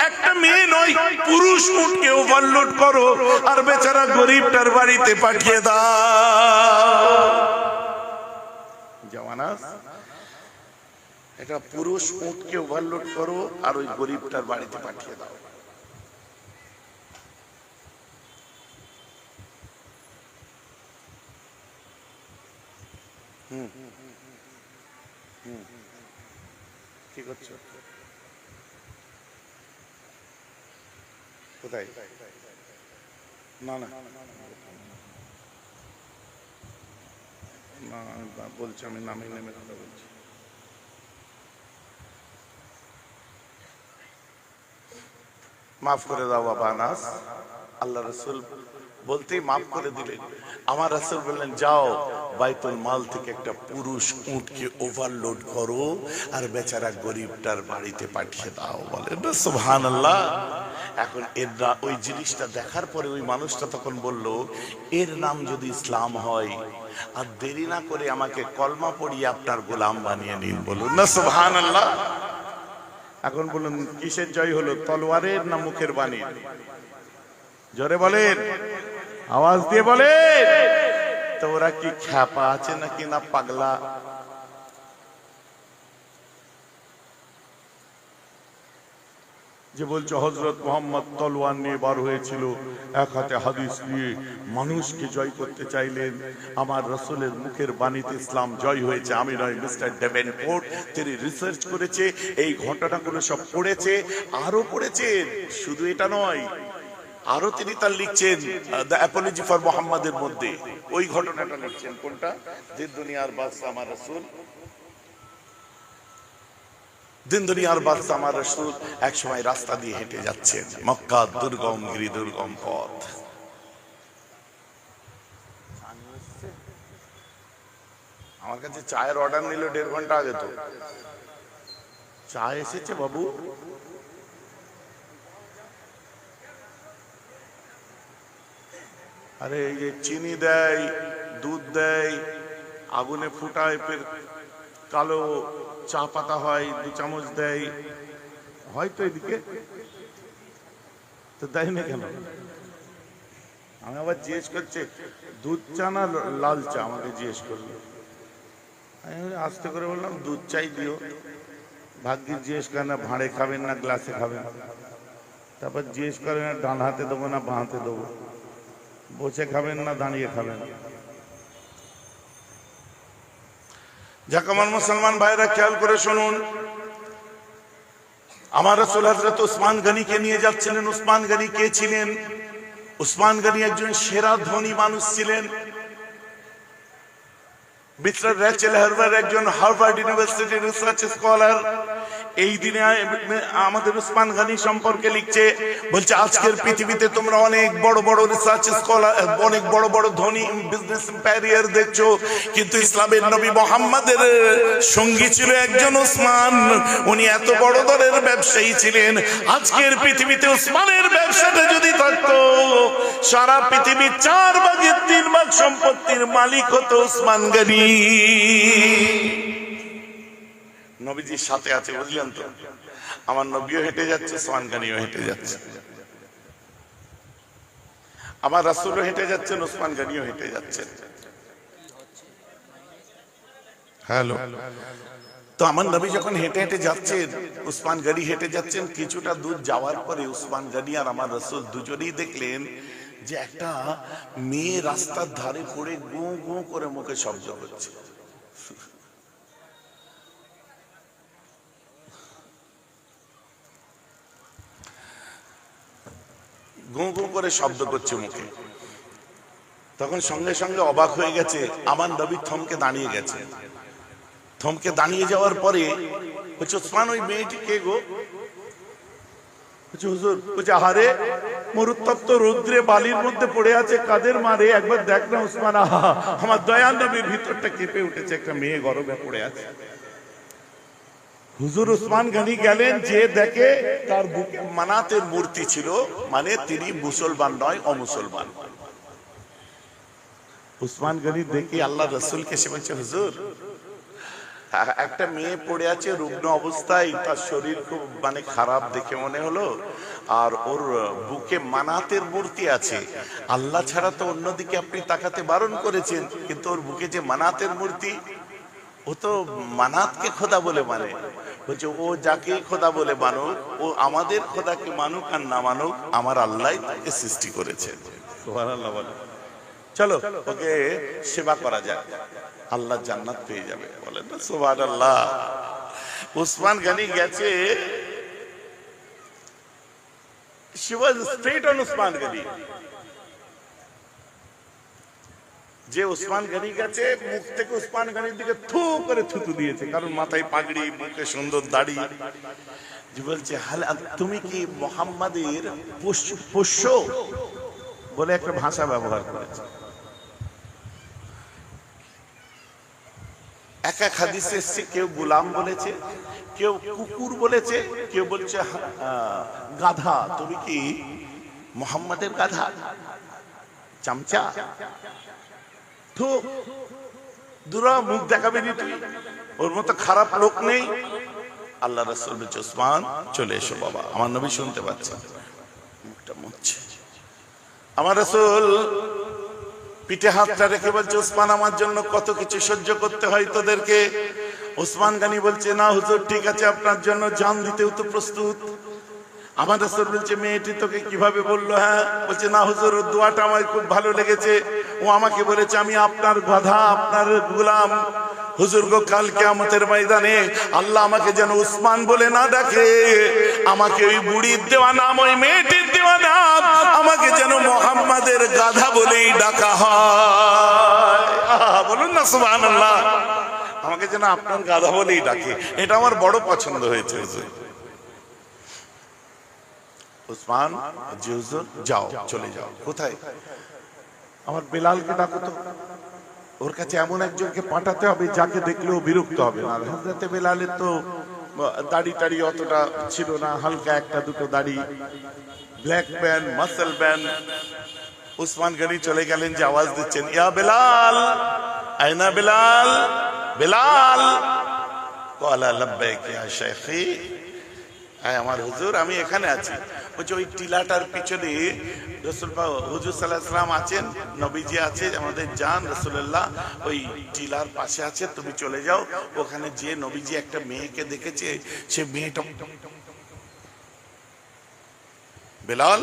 একটা মেয়ে নয় পুরুষ উটকে ওভারলোড করো আর বেচারা গরিবটার বাড়িতে পাঠিয়ে দাও। যাও আনাস, এটা পুরুষ উটকে ওভারলোড করো আর ওই গরিবটার বাড়িতে পাঠিয়ে দাও। কি করছো? কোথায়? না না না বলছি, আমি নামে নেমে কথা বলছি। মাফ করে দাও বাবা আনাস। আল্লাহ রাসূল বলতেই মাফ করে দিলেন। আমার রাসূল বললেন যাও বাইতুল মাল থেকে একটা পুরুষ উটকে ওভারলোড করো আর বেচারা গরিবটার বাড়িতে পাঠিয়ে দাও। বলেন না সুবহানাল্লাহ। এখন এর ওই জিনিসটা দেখার পরে ওই মানুষটা তখন বলল এর নাম যদি ইসলাম হয় আর দেরি না করে আমাকে কলমা পড়িয়ে আপনার গোলাম বানিয়ে নিন। বলুন না সুবহানাল্লাহ। এখন বলুন কিসের জয় হলো, তলোয়ারের না মুখের বাণী? জোরে বলেন, আওয়াজ দিয়ে বলেন। তো ওরা কি খ্যাপা আছে নাকি না পাগলা? যে বলছে হযরত মুহাম্মদ তলোয়ার নিয়ে বার হয়েছিল, এক হাতে হাদিস নিয়ে মানুষকে জয় করতে চাইলেন। আমার রাসূলের মুখের বাণীতে ইসলাম জয় হয়েছে। আমি নয়, মিস্টার ডেভেনপোর্ট তিনি রিসার্চ করেছে, এই ঘটনাগুলো সব পড়েছে, আরো পড়েছেন। শুধু এটা নয়, আরো তিনি তার লিখছেন দ্য অ্যাপোলজি ফর মুহাম্মাদের মধ্যে ওই ঘটনাটা লিখছেন। কোনটা? দিন দুনিয়ার বাদশা আমার রাসূল। দিন দুনিয়ার বাদশা আমার রাসূল এক সময় রাস্তা দিয়ে হেঁটে যাচ্ছেন, মক্কা দুর্গম গিরি দুর্গম পথ। আমার কাছে চায়ের অর্ডার নিল 1.5 ঘন্টা আগে। তো চা এসেছে বাবু? আরে এই যে চিনি দেয়, দুধ দেয়, আগুনে ফুটায়, ফের কালো চা পাতা হয়, 2 চামচ দেয়, হয়তো এদিকে তো দেয় না কেন? আমি আবার জিজ্ঞেস করছে দুধ চা না লাল চা, আমাকে জিজ্ঞেস করলো। আমি আস্তে করে বললাম দুধ চাই দিও। ভাগ্যে জিজ্ঞেস করে না ভাঁড়ে খাবেন না গ্লাসে খাবেন, তারপর জিজ্ঞেস করে না ডান হাতে দেবো না বাঁ হাতে দেবো, বসে খাবেন না দাঁড়িয়ে খাবেন। যাক আমার মুসলমান ভাইরা খেয়াল করে শুনুন, আমার রাসূল হযরত ওসমান গনিকে নিয়ে যাচ্ছিলেন। ওসমান গনি কে ছিলেন? ওসমান গনি একজন সেরা ধনী মানুষ ছিলেন। মিস্টার রেচেল হার্ভার্ড একজন হার্ভার্ড ইউনিভার্সিটির রিসার্চ স্কলার। এই দিনে আমাদের ওসমান গনি সম্পর্কে লিখছে, বলছে আজকের পৃথিবীতে তোমরা অনেক বড় বড় রিসার্চ স্কলার, অনেক বড় বড় ধনী বিজনেস এম্পায়ার দেখছো, কিন্তু ইসলামের নবী মুহাম্মাদের সঙ্গী ছিল একজন ওসমান। উনি এত বড় দরের ব্যবসায়ী ছিলেন। আজকের পৃথিবীতে ওসমানের ব্যবসাটা যদি থাকতো, সারা পৃথিবীর 4 ভাগের 3 ভাগ সম্পত্তির মালিক হতো ওসমান গনি। নবীজির সাথে আছে, বুঝলেন তো? আমার নবীও হেঁটে যাচ্ছে, ওসমান গনিও হেঁটে যাচ্ছে, আমার রাসূলও হেঁটে যাচ্ছেন, ওসমান গনিও হেঁটে যাচ্ছেন। হ্যালো। তো আমার নবী যখন হেঁটে হেঁটে যাচ্ছেন, ওসমান গনি হেঁটে যাচ্ছেন, কিছুটা দূর যাওয়ার পরে ওসমান গনি আর আমার রাসূল দুজনেই দেখলেন যে একটা মেয়ে রাস্তার ধারে পড়ে গো গো করে মুখে শব্দ করছে। গো গো করে শব্দ করছে মুখে। তখন সঙ্গে সঙ্গে অবাক হয়ে গেছে, আমার নবী থমকে দাঁড়িয়ে গেছে। থমকে দাঁড়িয়ে যাওয়ার পরে বলছে ওসমান ওই মেয়েটি কে গো? হুজুর বলছে আহারে মরুত্তপ্ত রৌদ্রে বালির মধ্যে পড়ে আছে, কাদের মারে একবার দেখ না ওসমান। আহা, আমার দয়াল নবীর ভিতরটা কেঁপে উঠেছে, একটা মেয়ে গরমে পড়ে আছে। হুজুর উসমান গনি গেলেন, যে দেখে তার বুকে মানাতের মূর্তি ছিল, মানে তিনি মুসলমান নয়, অমুসলমান। উসমান গনি দেখি আল্লাহ রসুলকে, সে বলছে হুজুর একটা মেয়ে পড়ে আছে রুগ্ন অবস্থায়, তার শরীর খুব মানে খারাপ দেখে মনে হলো, আর ওর বুকে মানাতের মূর্তি আছে, আল্লাহ ছাড়া তো অন্যদিকে আপনি তাকাতে বারণ করেছেন, কিন্তু ওর বুকে যে মানাতের মূর্তি, ও তো মানাতকে খোদা বলে মানে। বলছে ও যাকে খোদা বলে মানুক, ও আমাদের খোদাকে মানুক আর না মানুক, আমার আল্লাহ তাকে সৃষ্টি করেছে। সুবহানাল্লাহ বলে। চলো ওকে সেবা করা যায়, আল্লাহ জান্নাত পেয়ে যাবে। বলেন না সুবহানাল্লাহ। উসমান গনি গেছে, she was straight on Usman Gani. যে উসমান গনি গেছে, মুখ থেকে উসমান গনির দিকে থু করে থুতু দিয়েছে, কারণ মাথায় পাগড়ি, মুখে সুন্দর দাড়ি। যে বলছে হাল তুমি কি মুহাম্মাদের পোষ্য বলে একটা ভাষা ব্যবহার করেছে। এক এক হাদিসে এসছে, কেউ গোলাম বলেছে, কেউ কুকুর বলেছে, কেউ বলছে গাধা, তুমি কি মুহাম্মাদের গাধা, চামচা, তো দুরা মুখ দেখাবে নি তুই, ওর মতো খারাপ লোক নেই। আল্লাহ রাসূল বলছে উসমান চলে এসো বাবা, আমার নবী শুনতে পাচ্ছে, মুখটা মুছছে। আমার রাসূল পিঠে হাতটা রেখে বলছে উসমান আমার জন্য কত কিছু সহ্য করতে হয় তোদেরকে। উসমান গনি বলছে না হুজুর ঠিক আছে, আপনার জন্য জান দিতেও তো প্রস্তুত। আমার রাসূল বলছে মেয়েটি তোকে কিভাবে বললো? হ্যাঁ, বলছে না হুজুর ওর দোয়াটা আমার খুব ভালো লেগেছে, ও আমাকে বলেছে আমি আপনার গাধা, আপনার গোলাম। হুজুর গো কাল কিয়ামতের ময়দানে আল্লাহ আমাকে যেন উসমান বলে না ডাকে, আমাকে ওই বুড়ির দেওয়া নাম, ওই মেয়েটির দেওয়া নাম, আমাকে যেন মুহাম্মাদের গাধা বলেই ডাকা হয়। বলুন না সুবহানাল্লাহ। আমাকে যেন আপনার গাধা বলেই ডাকে, এটা আমার বড় পছন্দ হয়েছে। উসমান জি হুজুর যাও, চলে যাও। কোথায়? আমার বেলালকে ডাকো তো, ওর কাছে এমন একজনকে পাঠাতে হবে যাকে দেখলেও বিরক্ত হবে না। হযরতে বেলালের তো দাড়ি টাড়ি অতটা ছিল না, হালকা একটা দুটো দাড়ি, black pant, muscle pant. Usman Gani চলে গেলেন, যে আওয়াজ দিচ্ছেন ইয়া বেলাল, আয়না বেলাল, বেলাল। ক্বালা লাব্বাইক ইয়া শাইখি, আমার হুজুর আমি এখানে আছি। বলছে ওই টিলাটার পিছনে রাসূল হুজুর সাল্লাল্লাহু আলাইহি ওয়াসাল্লাম আছেন, নবীজি আছে, আমাদের জান রাসূলুল্লাহ ওই টিলার পাশে আছে, তুমি চলে যাও। ওখানে যে নবীজি একটা মেয়েকে দেখেছে, সে মেয়েটা বেলাল,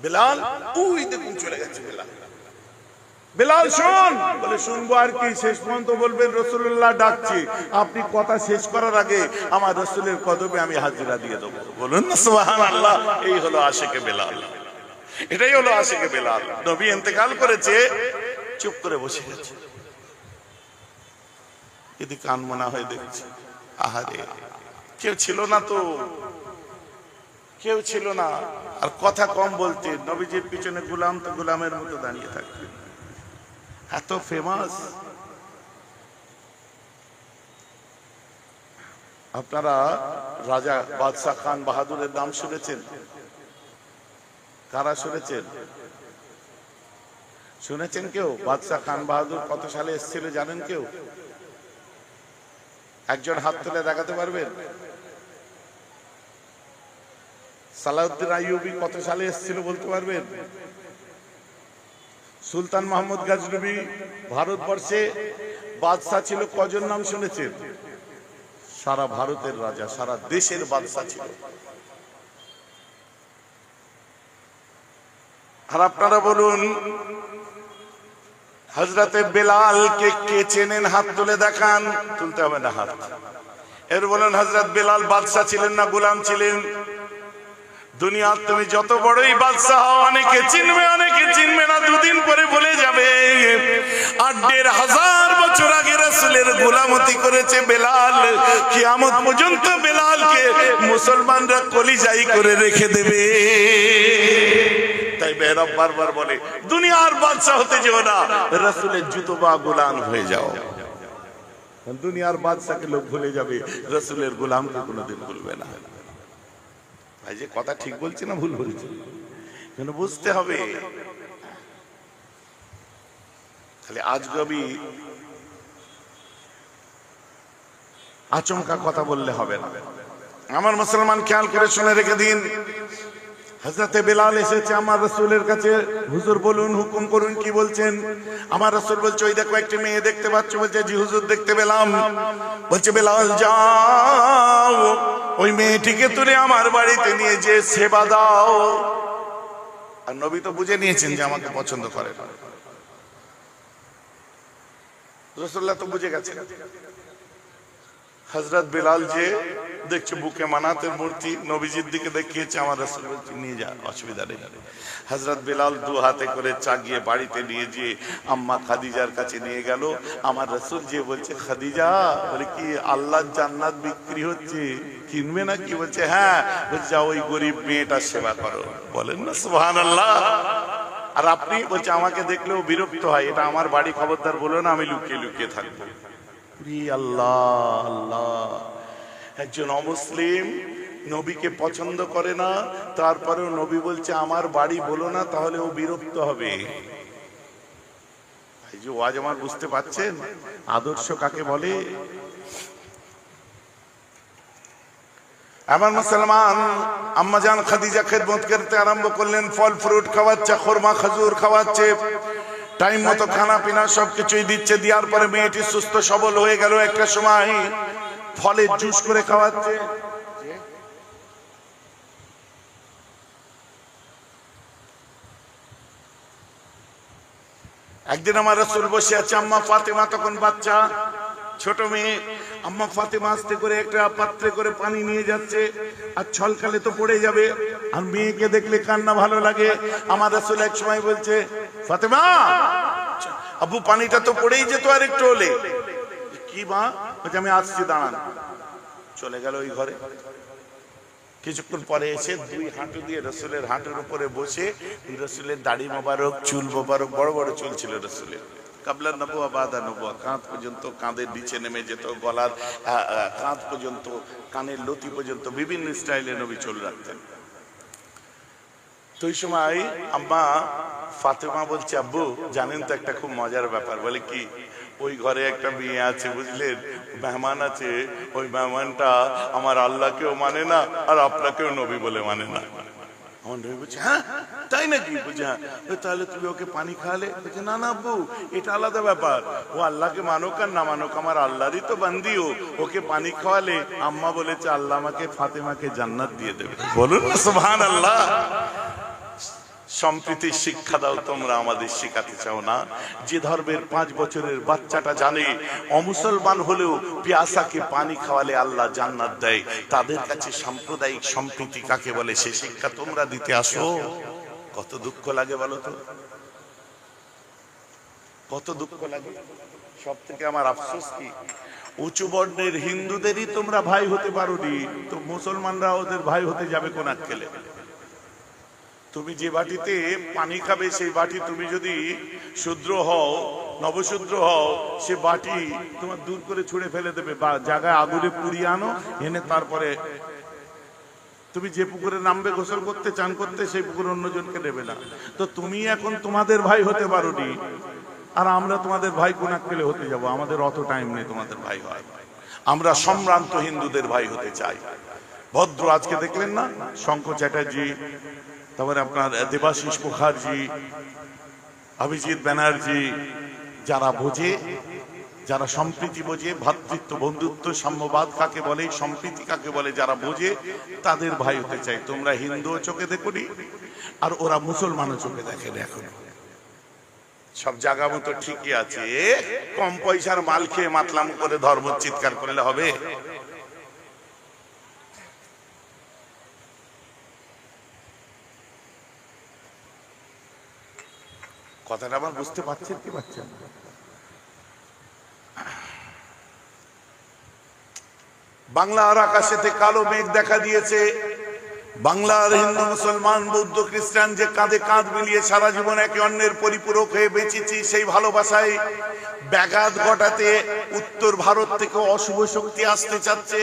বেলাল ওই দেখুন চলে গেছে বেলাল। বেলাল শোন, বলে শুনবো আর কি, শেষ পর্যন্ত বলবেন রাসূলুল্লাহ ডাকছে, আপনি কথা শেষ করার আগে আমার রাসূলের কদমে আমি হাজিরা দিয়ে দেবো। বলুন না সুবহানাল্লাহ। এই হলো আশিকে বেলাল, এটাই হলো আশিকে বেলাল। নবী ইন্তেকাল করেছে, চুপ করে বসে গেছে, যদি কান মনা হয়ে দেখছে, আহারে কেউ ছিল না তো, কেউ ছিল না, আর কথা কম বলতে, নবীজির পিছনে গোলাম তো গোলামের মতো দাঁড়িয়ে থাকতেন, এত ফেমাস। আপনারা রাজা বাদশাহ খান বাহাদুরের নাম শুনেছেন? কারা শুনেছেন? শুনেছেন কেউ? বাদশাহ খান বাহাদুর কত সালে এসেছিল জানেন কেউ? একজন হাত তুলে দেখাতে পারবেন? সালাউদ্দিন আইয়ুবী কত সালে এসেছিল বলতে পারবেন? সুলতান মাহমুদ গজনবী ভারতবর্ষে বাদশাহ ছিল, কজন নাম শুনেছেন? সারা ভারতের রাজা, সারা দেশের বাদশাহ ছিল। আর আপনারা বলুন হযরতে বেলালকে কে চেনেন? হাত তুলে দেখান। তুলতে হবে না হাত। এর বলেন হযরত বেলাল বাদশাহ ছিলেন না গোলাম ছিলেন? দুনিয়ার তুমি যত বড়ই বাদশাহ হও, অনেকে চিনবে অনেকে চিনবে না, দুদিন পরে ভুলে যাবে। ৮,৫০০ বছর আগে রাসূলের গোলামতি করেছে বেলাল, কিয়ামত পর্যন্ত বেলালকে মুসলমানরা কলিজাই করে রেখে দেবে। তাই মেহরাব বারবার বলে দুনিয়ার বাদশাহ হতে যেও না, রাসূলের জুতো বা গোলাম হয়ে যাও। দুনিয়ার বাদশাকে লোক ভুলে যাবে, রসুলের গোলামকে কোনোদিন ভুলবে না। ভাই যে কথা ঠিক বলছি না ভুল বলছি? কিন্তু বুঝতে হবে, খালি আজগবি আচমকা কথা বললে হবে না। আমার মুসলমান খেয়াল করে শুনে রেখে দিন, হযরতে বেলাল এসেছে আমার রাসূলের কাছে, হুজুর বলুন, হুকুম করুন, কি বলছেন? আমার রাসূল বলছে, ওই দেখো একটি মেয়ে দেখতে পাচ্ছ? বলছে, জি হুজুর দেখতে পেলাম। বলছে, বেলাল যাও ওই মেয়েটিকে তুলে আমার বাড়িতে নিয়ে যে সেবা দাও। আর নবী তো বুঝে নিয়েছেন যে আমাকে পছন্দ করে, রাসূলুল্লাহ তো বুঝে গেছেন। হযরত বেলাল যে দেখছে বুকে মানাতের মূর্তি, নবীজির দিকে দেখিয়েছে, আমার রাসূল বলছে নিয়ে যা, অসুবিধা নেই। হযরত বেলাল দু হাতে করে চাগিয়ে বাড়িতে নিয়ে গিয়ে আম্মা খাদিজার কাছে নিয়ে গেল। আমার রাসূল যে বলছে, খাদিজা, বলে কি আল্লাহর জান্নাত বিক্রি হচ্ছে, কিনবে না কি? বলছে হ্যাঁ। বলছে যাও ওই গরিব মেয়েটার সেবা করো। বলেন না সুবহানাল্লাহ। আর আপনি বলছে আমাকে দেখলেও বিরক্ত হয়, এটা আমার বাড়ি, খবরদার বলো না, আমি লুকিয়ে লুকিয়ে থাকবো। আল্লাহ আল্লাহ, একজন অমুসলিম নবীকে পছন্দ করে না, তারপরেও নবী বলছে আমার বাড়ি বলো না, তাহলে ও বিরক্ত হবে। এই যে ওয়াজ আমার, বুঝতে পারছেন আদর্শ কাকে বলে? আমার মুসলমান আম্মাজান খাদিজা খেদমত করতে আরম্ভ করলেন, ফল ফ্রুট খাওয়াচ্ছে, খুরমা খেজুর খাওয়াচ্ছে, টাইম মতো খানা পিনা সবকিছুই দিচ্ছে। দেওয়ার পরে মেয়েটি সুস্থ সবল হয়ে গেল। একটা সময় ফলের জুস করে খাওয়াচ্ছে। একদিন আমার রাসূল বসে আছে, আম্মা ফাতেমা তখন বাচ্চা, ছোট মেয়ে। আম্মা ফাতেমা আস্তে করে একটা পাত্রে করে পানি নিয়ে যাচ্ছে, আর ছলকালে তো পড়ে যাবে, আর মেয়েকে দেখলে কান্না ভালো লাগে। আমার রাসূল এক সময় বলছে, ফাতেমা আব্বু পানিটা তো পড়েই যেত, আর একটু হলে। কি মা? বলছে আমি আসছি, দাঁড়ান। চলে গেল ওই ঘরে। কিছুক্ষণ পরে এসে দুই হাঁটু দিয়ে রাসূলের হাঁটুর উপরে বসে, রাসূলের দাড়ি মোবারক, চুল মোবারক, বড় বড় চুল ছিল রাসূলের, কাবলা নবুয়া বাদা নবুয়া, কাঁধ পর্যন্ত, কাঁধের নিচে নেমে যেত, গলার কাঁধ পর্যন্ত, কানের লতি পর্যন্ত, বিভিন্ন স্টাইলে নবী চুল রাখতেন। তো ওই সময় আম্মা ফাতেমা বলছে, আব্বু জানেন তো একটা খুব মজার ব্যাপার। বলে কি? ওই ঘরে একটা মেয়ে আছে, বুঝলেন, মেহমান আছে, ওই মেহমানটা আমার আল্লাহকেও মানে না, আর আপনাকেও নবী বলে মানে না। আমার নবী বলছে, হ্যাঁ তাই নাকি? বলছে হ্যাঁ। তাহলে তুমি ওকে পানি খাওয়ালে? বলছে না না আব্বু, এটা আলাদা ব্যাপার, ও আল্লাহকে মানুক আর না মানুক আমার আল্লাহরই তো বান্দি, ওকে পানি খাওয়ালে আম্মা বলেছে আল্লাহ আমাকে ফাতেমাকে জান্নাত দিয়ে দেবে। বলুন সুবহানাল্লাহ। সম্প্রীতির শিক্ষা দাও তোমরা, আমাদের শেখাতে চাও না? যে ধর্মের 5 বছরের বাচ্চাটা জানে অমুসলমান হলেও পিয়াসাকে পানি খাওয়ালে আল্লাহ জান্নাত দেয়, তাদের কাছে সাম্প্রদায়িক সম্প্রীতি কাকে বলে সে শিক্ষা তোমরা দিতে আসো। কত দুঃখ লাগে বলো তো, কত দুঃখ লাগে। সব থেকে আমার আফসোস কি, উঁচু বর্ণের হিন্দুদেরই তোমরা ভাই হতে পারোনি, তো মুসলমানরা ওদের ভাই হতে যাবে কোন আক্কেলে? তুমি যে বাটিতে পানি খাবে সেই বাটি, তুমি যদি শূদ্র হও, নবশূদ্র হও, সে বাটি তোমার দূর করে ছুঁড়ে ফেলে দেবে, বা জায়গায় আগুনে পুড়িয়ে আনো, এনে তারপরে তুমি যে পুকুরে নামবে গোসল করতে, চান করতে, সেই পুকুর অন্যজনকে দেবে না। তো তুমি এখন তোমাদের ভাই হতে পারোনি, আর আমরা তোমাদের ভাই কোন আক্কেলে হতে যাব? আমাদের অত টাইম নেই তোমাদের ভাই হয়। আমরা সম্ভ্রান্ত হিন্দুদের ভাই হতে চাই। ভদ্র আজকে দেখলেন না, শঙ্কর চ্যাটার্জি, তারপরে আপনার দেবাশিস মুখার্জি, অভিজিৎ ব্যানার্জি, যারা বোঝে, যারা সম্প্রীতি বোঝে, ভ্রাতৃত্ব, বন্ধুত্ব, সাম্যবাদ কাকে বলে, সম্প্রীতি কাকে বলে, যারা বোঝে তাদের ভাই হতে চাই। তোমরা হিন্দুও চোখে দেখোনি, আর ওরা মুসলমানও চোখে দেখেনি। এখন সব জায়গা মতো ঠিকই আছে, কম পয়সার মাল খেয়ে মাতলাম করে ধর্ম চিৎকার করলে হবে? কথাটা আবার বুঝতে পারছেন কি পারছেন? বাংলার আকাশেতে কালো মেঘ দেখা দিয়েছে, বাংলার হিন্দু মুসলমান বৌদ্ধ খ্রিস্টান যে কাঁধে কাঁধ মিলিয়ে সারা জীবন একে অন্যের পরিপূরক হয়ে বেঁচেছি, সেই ভালোবাসায় ব্যাঘাত ঘটাতে উত্তর ভারত থেকে অশুভ শক্তি আসতে চাচ্ছে।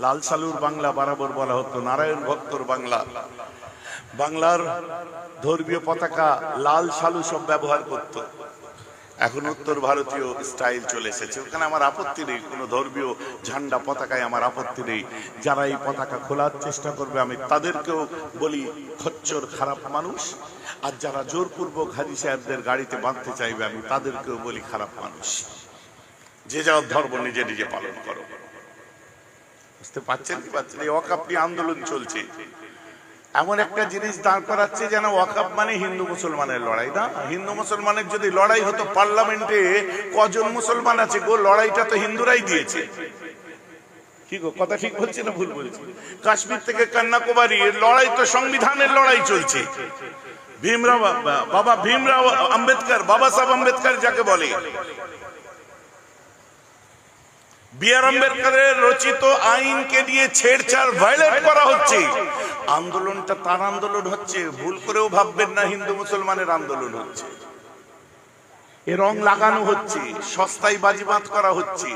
লাল সালুর বাংলা বরাবর বলা হতো নারায়ণ ভক্তর বাংলা। বাংলার ধর্মীয় পতাকা লাল সালু সব ব্যবহার করত। এখন উত্তর ভারতীয় স্টাইল চলে এসেছে, ওখানে আমার আপত্তি নেই, কোনো ধর্মীয় ঝান্ডা পতাকায় আমার আপত্তি নেই। যারা এই পতাকা খোলার চেষ্টা করবে আমি তাদেরকেও বলি খচ্চর খারাপ মানুষ, আর যারা জোরপূর্বক হাজী সাহেবদের গাড়িতে বাঁধতে চাইবে আমি তাদেরকেও বলি খারাপ মানুষ। যে যার ধর্ম নিজে নিজে পালন করো। বুঝতে পারছেন কি পাচ্ছেন? এই ওয়াকফ নিয়ে আন্দোলন চলছে, এমন একটা জিনিস দাঁড় করাচ্ছে যেন ওয়াকফ মানে হিন্দু মুসলমানের লড়াই না। হিন্দু মুসলমানের যদি লড়াই হতো, পার্লামেন্টে কজন মুসলমান আছে গো? লড়াইটা তো হিন্দুরাই দিয়েছে। কি গো, কথা ঠিক বলছে না ভুল বলছে? কাশ্মীর থেকে কন্যাকুমারী লড়াই তো সংবিধানের লড়াই চলছে। ভীমরাও, বাবা ভীমরাও আম্বেদকর, বাবা সাহেব আম্বেদকর যাকে বলে, বি.আর. আম্বেদকরের রচিত আইনকে দিয়ে ছেড়ছাড় ভায়োলেট করা হচ্ছে। আন্দোলনটা তার আন্দোলন হচ্ছে, ভুল করেও ভাববেন না হিন্দু মুসলমানের আন্দোলন হচ্ছে। এ রং লাগানো হচ্ছে, সস্তায় বাজিমাত করা হচ্ছে,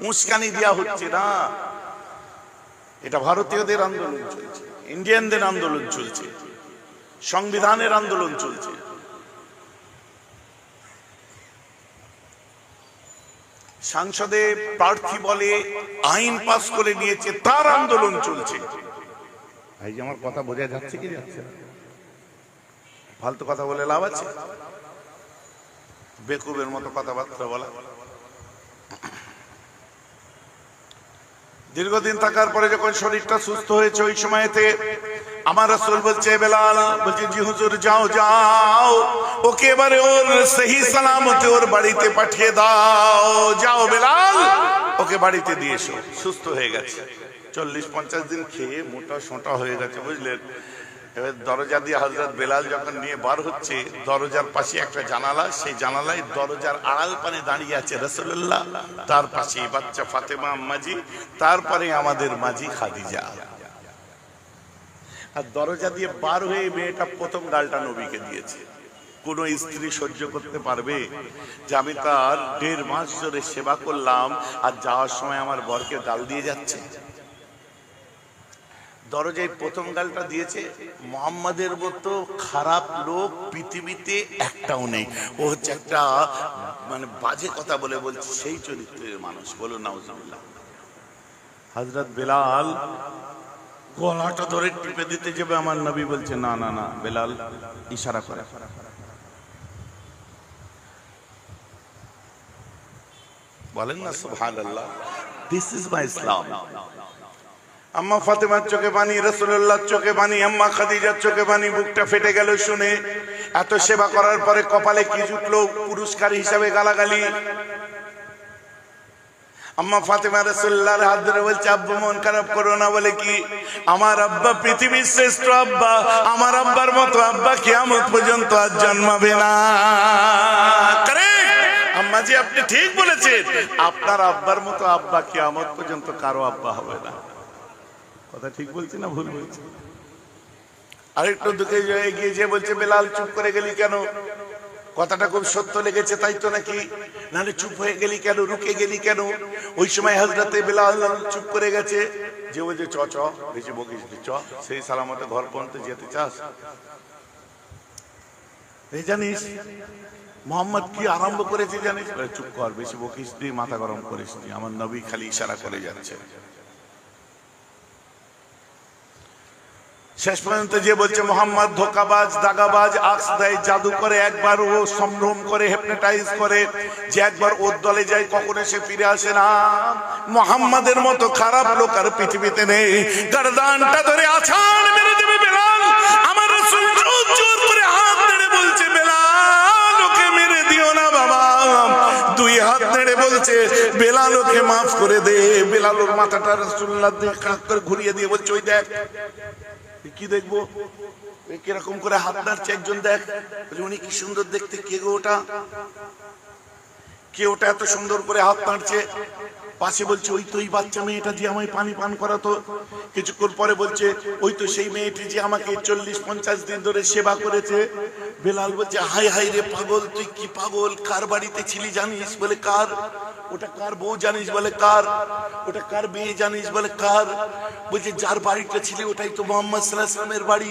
উস্কানি দেওয়া হচ্ছে না। এটা ভারতীয়দের আন্দোলন চলছে, ইন্ডিয়ানদের আন্দোলন চলছে, সংবিধানের আন্দোলন চলছে। সংসদে প্রার্থী বলে আইন পাস করে নিয়েছে, তার আন্দোলন চলছে। ভাই যে আমার কথা বোঝা যাচ্ছে কি যাচ্ছে? ফালতু কথা বলে লাভ আছে? বেকুবের মতো কথাবার্তা বলা। দীর্ঘদিন থাকার পরে যখন শরীরটা সুস্থ হয়েছে, ওই সময়তে আমার রাসূল বলছে, বেলাল বলছে, জি হুজুর যাও যাও, ওকে এবারে ওর সহি সালামতে ওর বাড়িতে পাঠিয়ে দাও। যাও বেলাল, ওকে বাড়িতে দিয়ে এসো। সুস্থ হয়ে গেছে, 40-50 দিন খেয়ে মোটা সোটা হয়ে গেছে, বুঝলেন। এবার দরজা দিয়ে হযরত বেলাল যখন নিয়ে বার হচ্ছে, দরজার পাশে একটা জানালা, সেই জানালায় দরজার আড়াল পানে দাঁড়িয়ে আছে রাসূলুল্লাহ, তার পাশে বাচ্চা ফাতেমা আম্মাজি, তারপরে আমাদের মাঝি খাদিজা। আর দরজা দিয়ে বার হয়ে মেয়েটা প্রথম গালটা নবীকে দিয়েছে। কোন স্ত্রী সহ্য করতে পারবে যে আমি তার 1.5 মাস ধরে সেবা করলাম, আর যাওয়ার সময় আমার বরকে গাল দিয়ে যাচ্ছে? দরজায় প্রথম গালটা দিয়েছে। মুহাম্মাদের মতো খারাপ লোক পৃথিবীতে একটাও নেই। ও হচ্ছে একটা মানে বাজে কথা বলে বলছে সেই চরিত্রের মানুষ। বলো নাউজুবিল্লাহ। হযরত বেলাল গলাটা ধরে টিপে দিতে যাবে, আমার নবী বলছে না না না, বেলাল ইশারা করে। বলেন না সুবহানাল্লাহ। দিস ইজ মাই ইসলাম। আম্মা ফাতেমার চোখে পানি, রাসূলুল্লাহর চোখে পানি, আম্মা খাদিজার চোখে পানি। বুকটা ফেটে গেল শুনে। এত সেবা করার পরে কপালে কি জুটলো? পুরস্কার হিসাবে গালাগালি। আম্মা ফাতেমা রাসূলুল্লাহর হাত ধরে বলছে, আব্বু মন খারাপ করো না। বলে কি? আমার আব্বা পৃথিবীর শ্রেষ্ঠ আব্বা, আমার আব্বার মতো আব্বা কিয়ামত পর্যন্ত আর জন্মাবে না। আম্মা জি আপনি ঠিক বলেছেন, আপনার আব্বার মতো আব্বা কিয়ামত পর্যন্ত কারো আব্বা হবে না। কথা ঠিক বলছি না ভুল বলছি? আরেকটু দুঃখে এগিয়ে যে বলছে, বেলাল চুপ করে গেলি কেন? কথাটা খুব সত্য লেগেছে তাই তো নাকি? নাহলে চুপ হয়ে গেলি কেন, রুকে গেলি কেন? ওই সময় হযরতে বেলাল চুপ করে গেছে। যে বলছে চ চ, বেশি বকিস চ, সেই সালামতে ঘর পর্যন্ত যেতে চাস? এই জানিস মোহাম্মদ কি আরম্ভ করেছে জানিস? চুপ কর, বেশি বকিস নি, মাথা গরম করিস নি। আমার নবী খালি ইশারা করে যাচ্ছে। শেষ পর্যন্ত যে বলছে মোহাম্মদ ধোকাবাজ, দাগাবাজ, আক্স দেয়, জাদু করে, একবার ও সম্ভ্রম করে, হিপনোটাইজ করে, যে একবার ওর দলে যায় কখনো সে ফিরে আসে না। মোহাম্মদের মতো খারাপ লোক আর পৃথিবীতে নেই। গর্দানটা ধরে আছাড় মেরে দেবে বেলাল। আমার রাসূল জোর জোর করে হাত নেড়ে বলছে, বেলাল ওকে মেরে দিও না বাবা। 2 হাত নেড়ে বলছে, বেলাল ওকে মাফ করে দে। বেলাল ওর মাথাটা রাসূলুল্লাহ দিয়ে কাঁধ করে ঘুরিয়ে দিয়ে বলছে, ওই দেখ। কি দেখবো? কিরকম করে হাত নাড়ছে একজন, দেখ। উনি কি সুন্দর দেখতে, কে গো ওটা? কে ওটা এত সুন্দর করে হাত নাড়ছে? পাশে বলছে ওই তো ওই বাচ্চা মেয়েটা যে আমায় পানি পান করাতো। কিছুক্ষণ পরে বলছে ওই তো সেই মেয়েটি যে আমাকে 40-50 দিন ধরে সেবা করেছে। বেলাল বলছে হাই হাই রে পাগল, তুই কি পাগল? কার বাড়িতে ছিলি জানিস? বলে কার? ওটা কার বউ জানিস? বলে কার? ওটা কার মেয়ে জানিস? বলে কার? বলছে যার বাড়িতে ছিলি ওটাই তো মুহাম্মদ সাল্লাল্লাহু আলাইহি ওয়াসাল্লামের বাড়ি।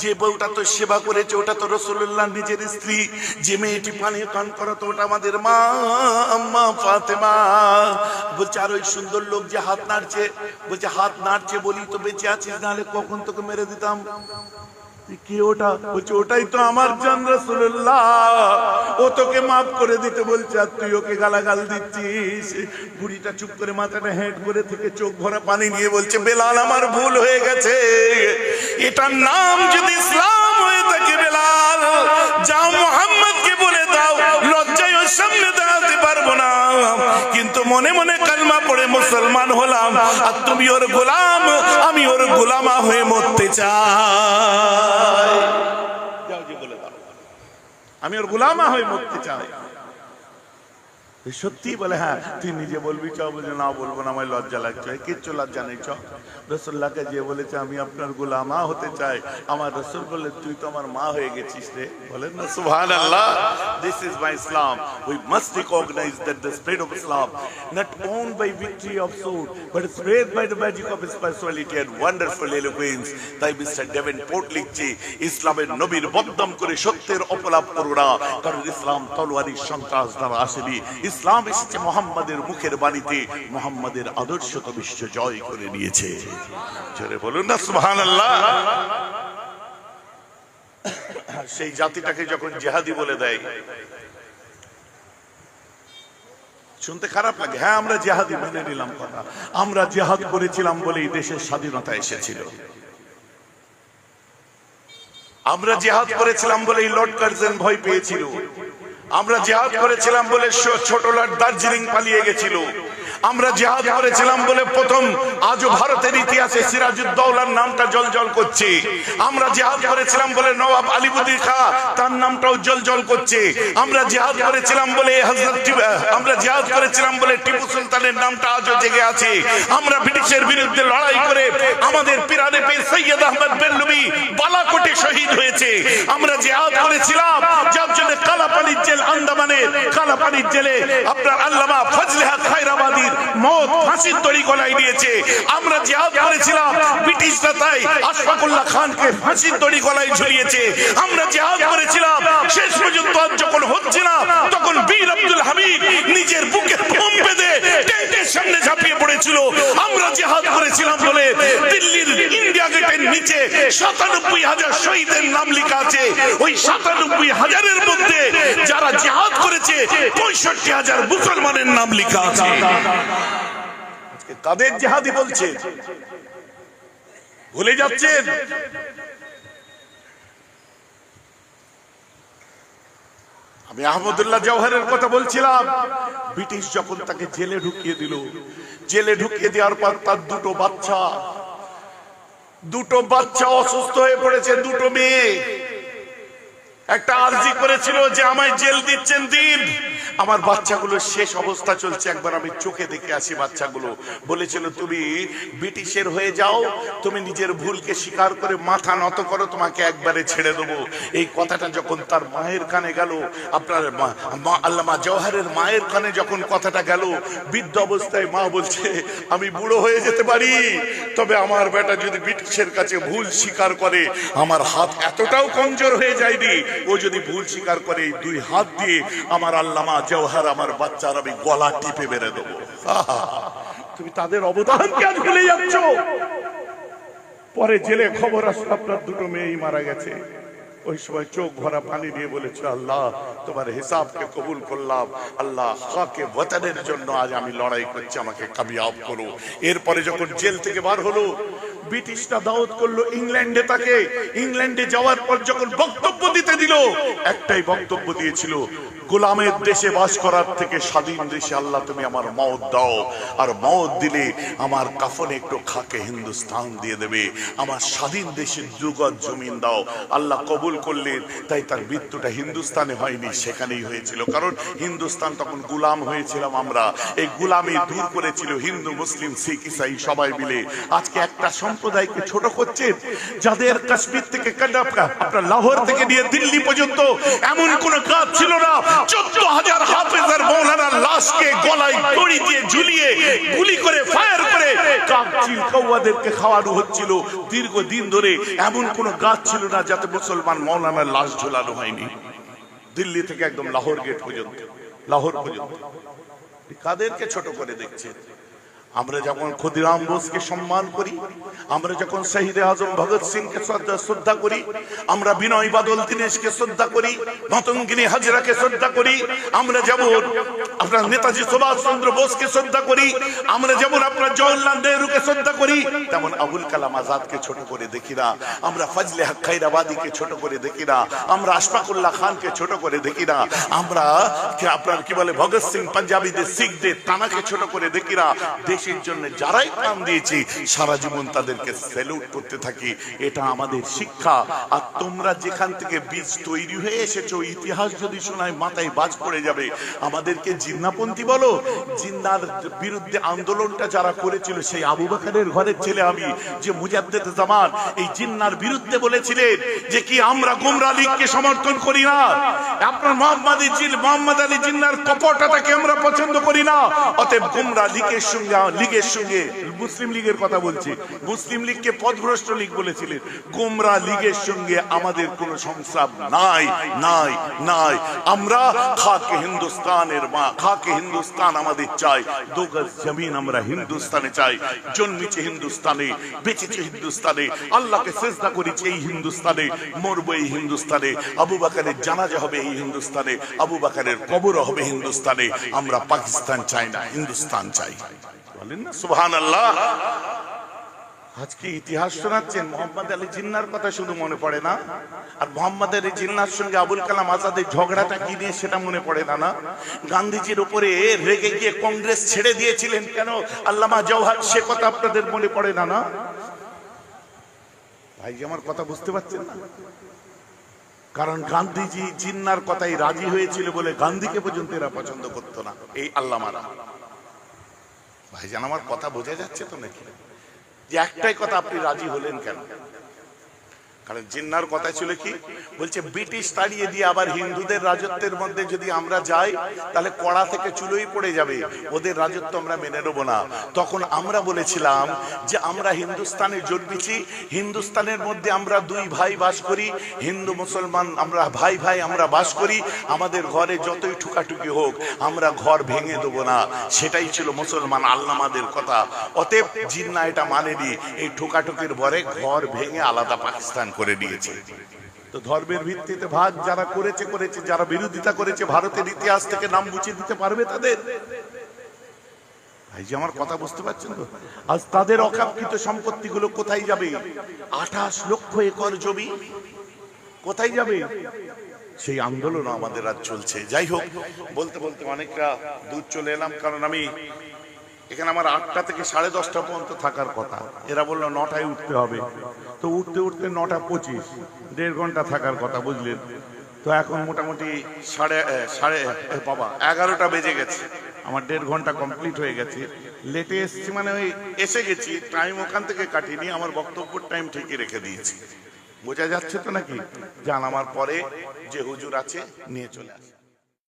যে বউটা তো সেবা করেছে ওটা তো রাসূলুল্লাহ নিজের স্ত্রী। যে মেয়েটি পানি পান করাতো ওটা আমাদের মা আম্মা ফাতেমা। বলছে আর ওই সুন্দর লোক যে হাত নাড়ছে, বলছে হাত নাড়ছে বলি তো বেঁচে আছিস, নাহলে কখন তোকে মেরে দিতাম। কি ওটা? বলছে ওটাই তো আমার জান রাসূলুল্লাহ, ও তোকে মাফ করে দিতে বলছে আর তুই ওকে গালাগাল দিচ্ছিস। বুড়িটা চুপ করে মাথাটা হেঁট করে থেকে চোখ ভরা পানি নিয়ে বলছে বেলাল আমার ভুল হয়ে গেছে, এটার নাম যদি ইসলাম হয়ে থাকে বেলাল যাও মুহাম্মদকে বলে দাও লজ্জায় ওর সামনে দাঁড়াতে পারবো না, কিন্তু মনে মনে কালমা পড়ে মুসলমান হলাম আর তুমি ওর গোলাম, আমি ওর গোলামা হয়ে মরতে চাই। যাও যে বলে দাও আমি ওর গোলামা হয়ে মরতে চাই। সত্যি বলে হ্যাঁ তুই নিজে বলবি? চ বলে না বলবো না, আমার লজ্জা লাগছে। কিচ্ছু লজ্জা নেই, চ। রাসূলুল্লাহকে যে বলেছে আমি আপনার গোলামা হতে চাই, আমার রাসূল বলে তুই তো আমার মা হয়ে গেছিস রে। বলেন না সুবহানাল্লাহ। This is my Islam. We must recognize that the spread of Islam not owned by victory of sword but spread by the magic of spirituality and wonderful eloquence. তাই মিস্টার ডেভেনপোর্ট লিখছে ইসলামের নবীর বদনাম করে সত্যের অপলাপ করো না, কারণ ইসলাম তলোয়ারি সন্ত্রাস দ্বারা আসেনি। ইসলাম এসেছে মোহাম্মদের মুখের বাণীতে, মোহাম্মদের আদর্শ তো বিশ্ব জয় করে নিয়েছে। জোরে বলুন না সুবহানাল্লাহ। সেই জাতিটাকে যখন জিহাদি বলে দেয় শুনতে খারাপ লাগে। হ্যাঁ আমরা জিহাদি মেনে নিলাম কথা, আমরা জিহাদ করেছিলাম বলেই দেশের স্বাধীনতা এসেছিল, আমরা জিহাদ করেছিলাম বলেই লর্ড কার্জন ভয় পেয়েছিল, আমরা জিহাদ করেছিলাম বলে ছোট লর্ড দার্জিলিং পালিয়ে গেছিল, আমরা জিহাদ করেছিলাম বলে প্রথম আজও ভারতের ইতিহাসে সিরাজউদ্দৌলার নামটা জলজল করছে, আমরা জিহাদ করেছিলাম বলে নবাব আলীবর্দী খাঁ তার নামটাও জলজল করছে, আমরা জিহাদ করেছিলাম বলে আমরা জিহাদ করেছিলাম বলে টিপু সুলতানের নামটা আজও জেগে আছে, আমরা ব্রিটিশের বিরুদ্ধে লড়াই করে আমাদের পিরানে পীর সৈয়দ আহমদ বেরলভী বালাকোটে শহীদ হয়েছে, আমরা জিহাদ করেছিলাম যার জন্য কালাপানির জেল আন্দামানের কালাপানির জেলে আপনার আল্লামা ফজলে হক খায়রাবাদী মত ফাঁসির দড়ি গলায় দিয়েছে, আমরা জিহাদ করেছিলাম ব্রিটিশরা তাই আশফাকুল্লাহ খানকে ফাঁসির দড়ি গলায় ঝুলিয়েছে, আমরা জিহাদ করেছিলাম শেষ পর্যন্ত যখন হচ্ছে না তখন বীর আব্দুল হামিদ নিজের বুকে বোম বেঁধে ট্যাঙ্কের সামনে ঝাঁপিয়ে পড়েছিল, আমরা জিহাদ করেছিলাম বলে দিল্লির ইন্ডিয়া গেটের নিচে ৯৭,০০০ শহীদের নাম লেখা আছে, ওই ৯৭,০০০-এর মধ্যে যারা জিহাদ করেছে ৬৫,০০০ মুসলমানের নাম লেখা আছে। কাদের জিহাদি বলছে ভুলে যাচ্ছেন? আমি আহমদুল্লাহ জওহরের কথা বলছিলাম, ব্রিটিশ যখন তাকে জেলে ঢুকিয়ে দিল, জেলে ঢুকিয়ে দেওয়ার পর তার দুটো বাচ্চা অসুস্থ হয়ে পড়েছে, দুটো মেয়ে। একটা আরজি করেছিল যে আমায় জেল দিচ্ছেন দিন, আমার বাচ্চাগুলোর শেষ অবস্থা চলছে, একবার আমি চোখে দেখে আসি বাচ্চাগুলো। বলেছিল তুমি ব্রিটিশের হয়ে যাও, তুমি নিজের ভুলকে স্বীকার করে মাথা নত করো, তোমাকে একবারে ছেড়ে দেবো। এই কথাটা যখন তার মায়ের কানে গেল, আপনার আল্লামা জওহরের মায়ের কানে যখন কথাটা গেল, বৃদ্ধ অবস্থায় মা বলছে আমি বুড়ো হয়ে যেতে পারি, তবে আমার বেটা যদি ব্রিটিশের কাছে ভুল স্বীকার করে, আমার হাত এতটাও কমজোর হয়ে যায়নি, ও যদি ভুল স্বীকার করে এই দুই হাত দিয়ে আমার আল্লামা জওহর আমার বাচ্চার আমি গলা টিপে মেরে দেবো। তুমি তাদের অবদান কেন ভুলে যাচ্ছ? পরে জেলে খবর আসলো আপনার দুটো মেয়েই মারা গেছে। ওই সময় চোখ ভরা পানি দিয়ে বলেছে আল্লাহ তোমার হিসাবকে কবুল করলাম, আল্লাহ হকে ওয়াতানের জন্য আজ আমি লড়াই করছি, আমাকে কামিয়াব করো। এরপরে যখন জেল থেকে বার হলো, ব্রিটিশরা দাওয়াত করলো ইংল্যান্ডে, তাকে ইংল্যান্ডে যাওয়ার পর যখন বক্তব্য দিতে দিল, একটাই বক্তব্য দিয়েছিল, গোলামের দেশে বাস করার থেকে স্বাধীন দেশে আল্লাহ তুমি আমার মওত দাও, আর মওত দিলে আমার কাফনে একটু খাকে হিন্দুস্তান দিয়ে দেবে, আমার স্বাধীন দেশের দুগজ জমিন দাও। আল্লাহ কবুল করলেন, তাই তার মৃত্যুটা হিন্দুস্তানে হয়নি, সেখানেই হয়েছিল। কারণ হিন্দুস্তান তখন গুলাম হয়েছিলাম আমরা, এই গুলামি দূর করেছিল হিন্দু, মুসলিম, শিখ, ইসাই সবাই মিলে। আজকে একটা সম্প্রদায়কে ছোট করছেন, যাদের কাশ্মীর থেকে আপনার লাহোর থেকে নিয়ে দিল্লি পর্যন্ত এমন কোন কাজ ছিল না। 14,000 হাফেজ আর মৌলানার লাশকে গলায় দড়ি দিয়ে ঝুলিয়ে গুলি করে ফায়ার করে কাকচিল কৌয়াদেরকে খাওয়ানো হচ্ছিল দীর্ঘদিন ধরে। এমন কোন গাছ ছিল না যাতে মুসলমান মৌলানার লাশ ঝোলানো হয়নি, দিল্লি থেকে একদম লাহোর গেট পর্যন্ত, লাহোর পর্যন্ত। কাদেরকে ছোট করে দেখছে? আমরা যখন ক্ষুদিরাম বোসকে সম্মান করি, আমরা যখন শহীদে আজম ভগৎ সিংকে শ্রদ্ধা করি, আমরা বিনয় বাদল দীনেশকে শ্রদ্ধা করি, মাতঙ্গিনী হাজরাকে শ্রদ্ধা করি, আমরা যেমন আপনার নেতাজি সুভাষ চন্দ্র বোসকে শ্রদ্ধা করি, আমরা যেমন আপনার জওহরলাল নেহরুকে শ্রদ্ধা করি, তেমন আবুল কালাম আজাদকে ছোট করে দেখি না, আমরা ফজলে হক খায়রাবাদীকে ছোট করে দেখি না, আমরা আশফাকুল্লাহ খানকে ছোট করে দেখি না, আমরা আপনার কি বলে ভগৎ সিং পাঞ্জাবিদের, শিখদের, তানাকে ছোট করে দেখি না। দেশের জন্য যারাই প্রাণ দিয়েছে সারা জীবন তাদেরকে স্যালুট করতে থাকি, এটা আমাদের শিক্ষা। আর তোমরা যেখান থেকে বীজ তৈরি হয়ে এসেছো, ইতিহাস যদি শোনায় মাথায় বাজ পড়ে যাবে। আমাদেরকে জিন্নাপন্থী বলো, জিন্নার বিরুদ্ধে আন্দোলনটা যারা করেছিল সেই আবু বকরের ঘরের ছেলে আমি, যে মুজাদ্দেদ জামান এই জিন্নার বিরুদ্ধে বলেছিলেন যে কি আমরা গোমরা লীগকে সমর্থন করি না, আপনার মোহাম্মদ আলী জিন্নার কপটতাকে আমরা পছন্দ করি না, অতএব গোমরা লীগের সঙ্গে মুসলিম লীগের কথা বলছি, মুসলিম লীগকে পথভ্রষ্ট লীগ বলেছিলেন, গোমরা লীগের সঙ্গে আমাদের কোনো সংস্রব নাই নাই নাই। আমরা খাকে হিন্দুস্তানের মা, খাকে হিন্দুস্তান আমাদের চাই, দো গজ জমিন আমরা হিন্দুস্তানে চাই, জন্মেছে হিন্দুস্তানে, বেঁচেছে হিন্দুস্তানে, আল্লাহকে সিজদা করেছি এই হিন্দুস্তানে, মরবো এই হিন্দুস্তানে, আবু বকরের জানাজা হবে এই হিন্দুস্তানে, আবু বকরের কবর হবে হিন্দুস্তানে। আমরা পাকিস্তান চাই না, হিন্দুস্তান চাই। বলেন না সুবহানাল্লাহ। আজকে ইতিহাস শোনাচ্ছেন, মোহাম্মদ আলী জিন্নার কথা শুধু মনে পড়ে না, আর মোহাম্মদ আলী জিন্নার সঙ্গে আবুল কালাম আজাদের ঝগড়াটা কি নিয়ে সেটা মনে পড়ে না। না, গান্ধীজির উপরে রেগে গিয়ে কংগ্রেস ছেড়ে দিয়েছিলেন কেন আল্লামা জওহর, সে কথা আপনাদের মনে পড়ে না। না ভাই, আমার কথা বুঝতে পারছেন না? কারণ গান্ধীজি জিন্নার কথাই রাজি হয়েছিল বলে গান্ধীকে পর্যন্ত এরা পছন্দ করতো না, এই আল্লামারা। ভাইজান আমার কথা বোঝা যাচ্ছে তো নাকি? যে একটাই কথা, আপনি রাজি হলেন কেন? কারণ জিন্নার কথা ছিল কি, বলছে ব্রিটিশ তাড়িয়ে দিয়ে আবার হিন্দুদের রাজত্বের মধ্যে যদি আমরা যাই তাহলে কড়া থেকে চুলোই পড়ে যাবে, ওদের রাজত্ব আমরা মেনে নেব না। তখন আমরা বলেছিলাম যে আমরা হিন্দুস্তানে জন্মেছি, হিন্দুস্তানের মধ্যে আমরা দুই ভাই বাস করি, হিন্দু মুসলমান আমরা ভাই ভাই আমরা বাস করি, আমাদের ঘরে যতই ঠুকাঠুকি হোক আমরা ঘর ভেঙে দেবো না, সেটাই ছিল মুসলমান আল্লামাদের কথা। অতএব জিন্না এটা মানেনি, এই ঠুকাঠুকির ভরে ঘর ভেঙে আলাদা পাকিস্তান করে নিয়েছে। তো ধর্মের ভিত্তিতে ভাগ যারা করেছে, যারা বিরোধিতা করেছে, ভারতের ইতিহাস থেকে নাম মুছে দিতে পারবে তাদের? ভাই যে আমার কথা বুঝতে পারছেন তো? আজ তাদের অকাঙ্ক্ষিত সম্পত্তিগুলো কোথায় যাবে? 28 লক্ষ একর জমি কোথায় যাবে? সেই আন্দোলন আমাদের আজ চলছে। যাই হোক, বলতে বলতে অনেকটা দূর চলে এলাম, কারণ আমি এখানে আমার 8টা থেকে 10:30 পর্যন্ত থাকার কথা, এরা বললো 9টায় উঠতে হবে। তো উঠতে উঠতে 9:25, 1.5 ঘন্টা থাকার কথা, বুঝলেন তো? এখন মোটামুটি 11টা বেজে গেছে, আমার 1.5 ঘন্টা কমপ্লিট হয়ে গেছে। লেটে এসছি মানে ওই এসে গেছি, টাইম ওখান থেকে কাটিনি, আমার বক্তব্যের টাইম ঠিকই রেখে দিয়েছি। বোঝা যাচ্ছে তো নাকি? জান আমার পরে যে হুজুর আছে নিয়ে চলে আসে।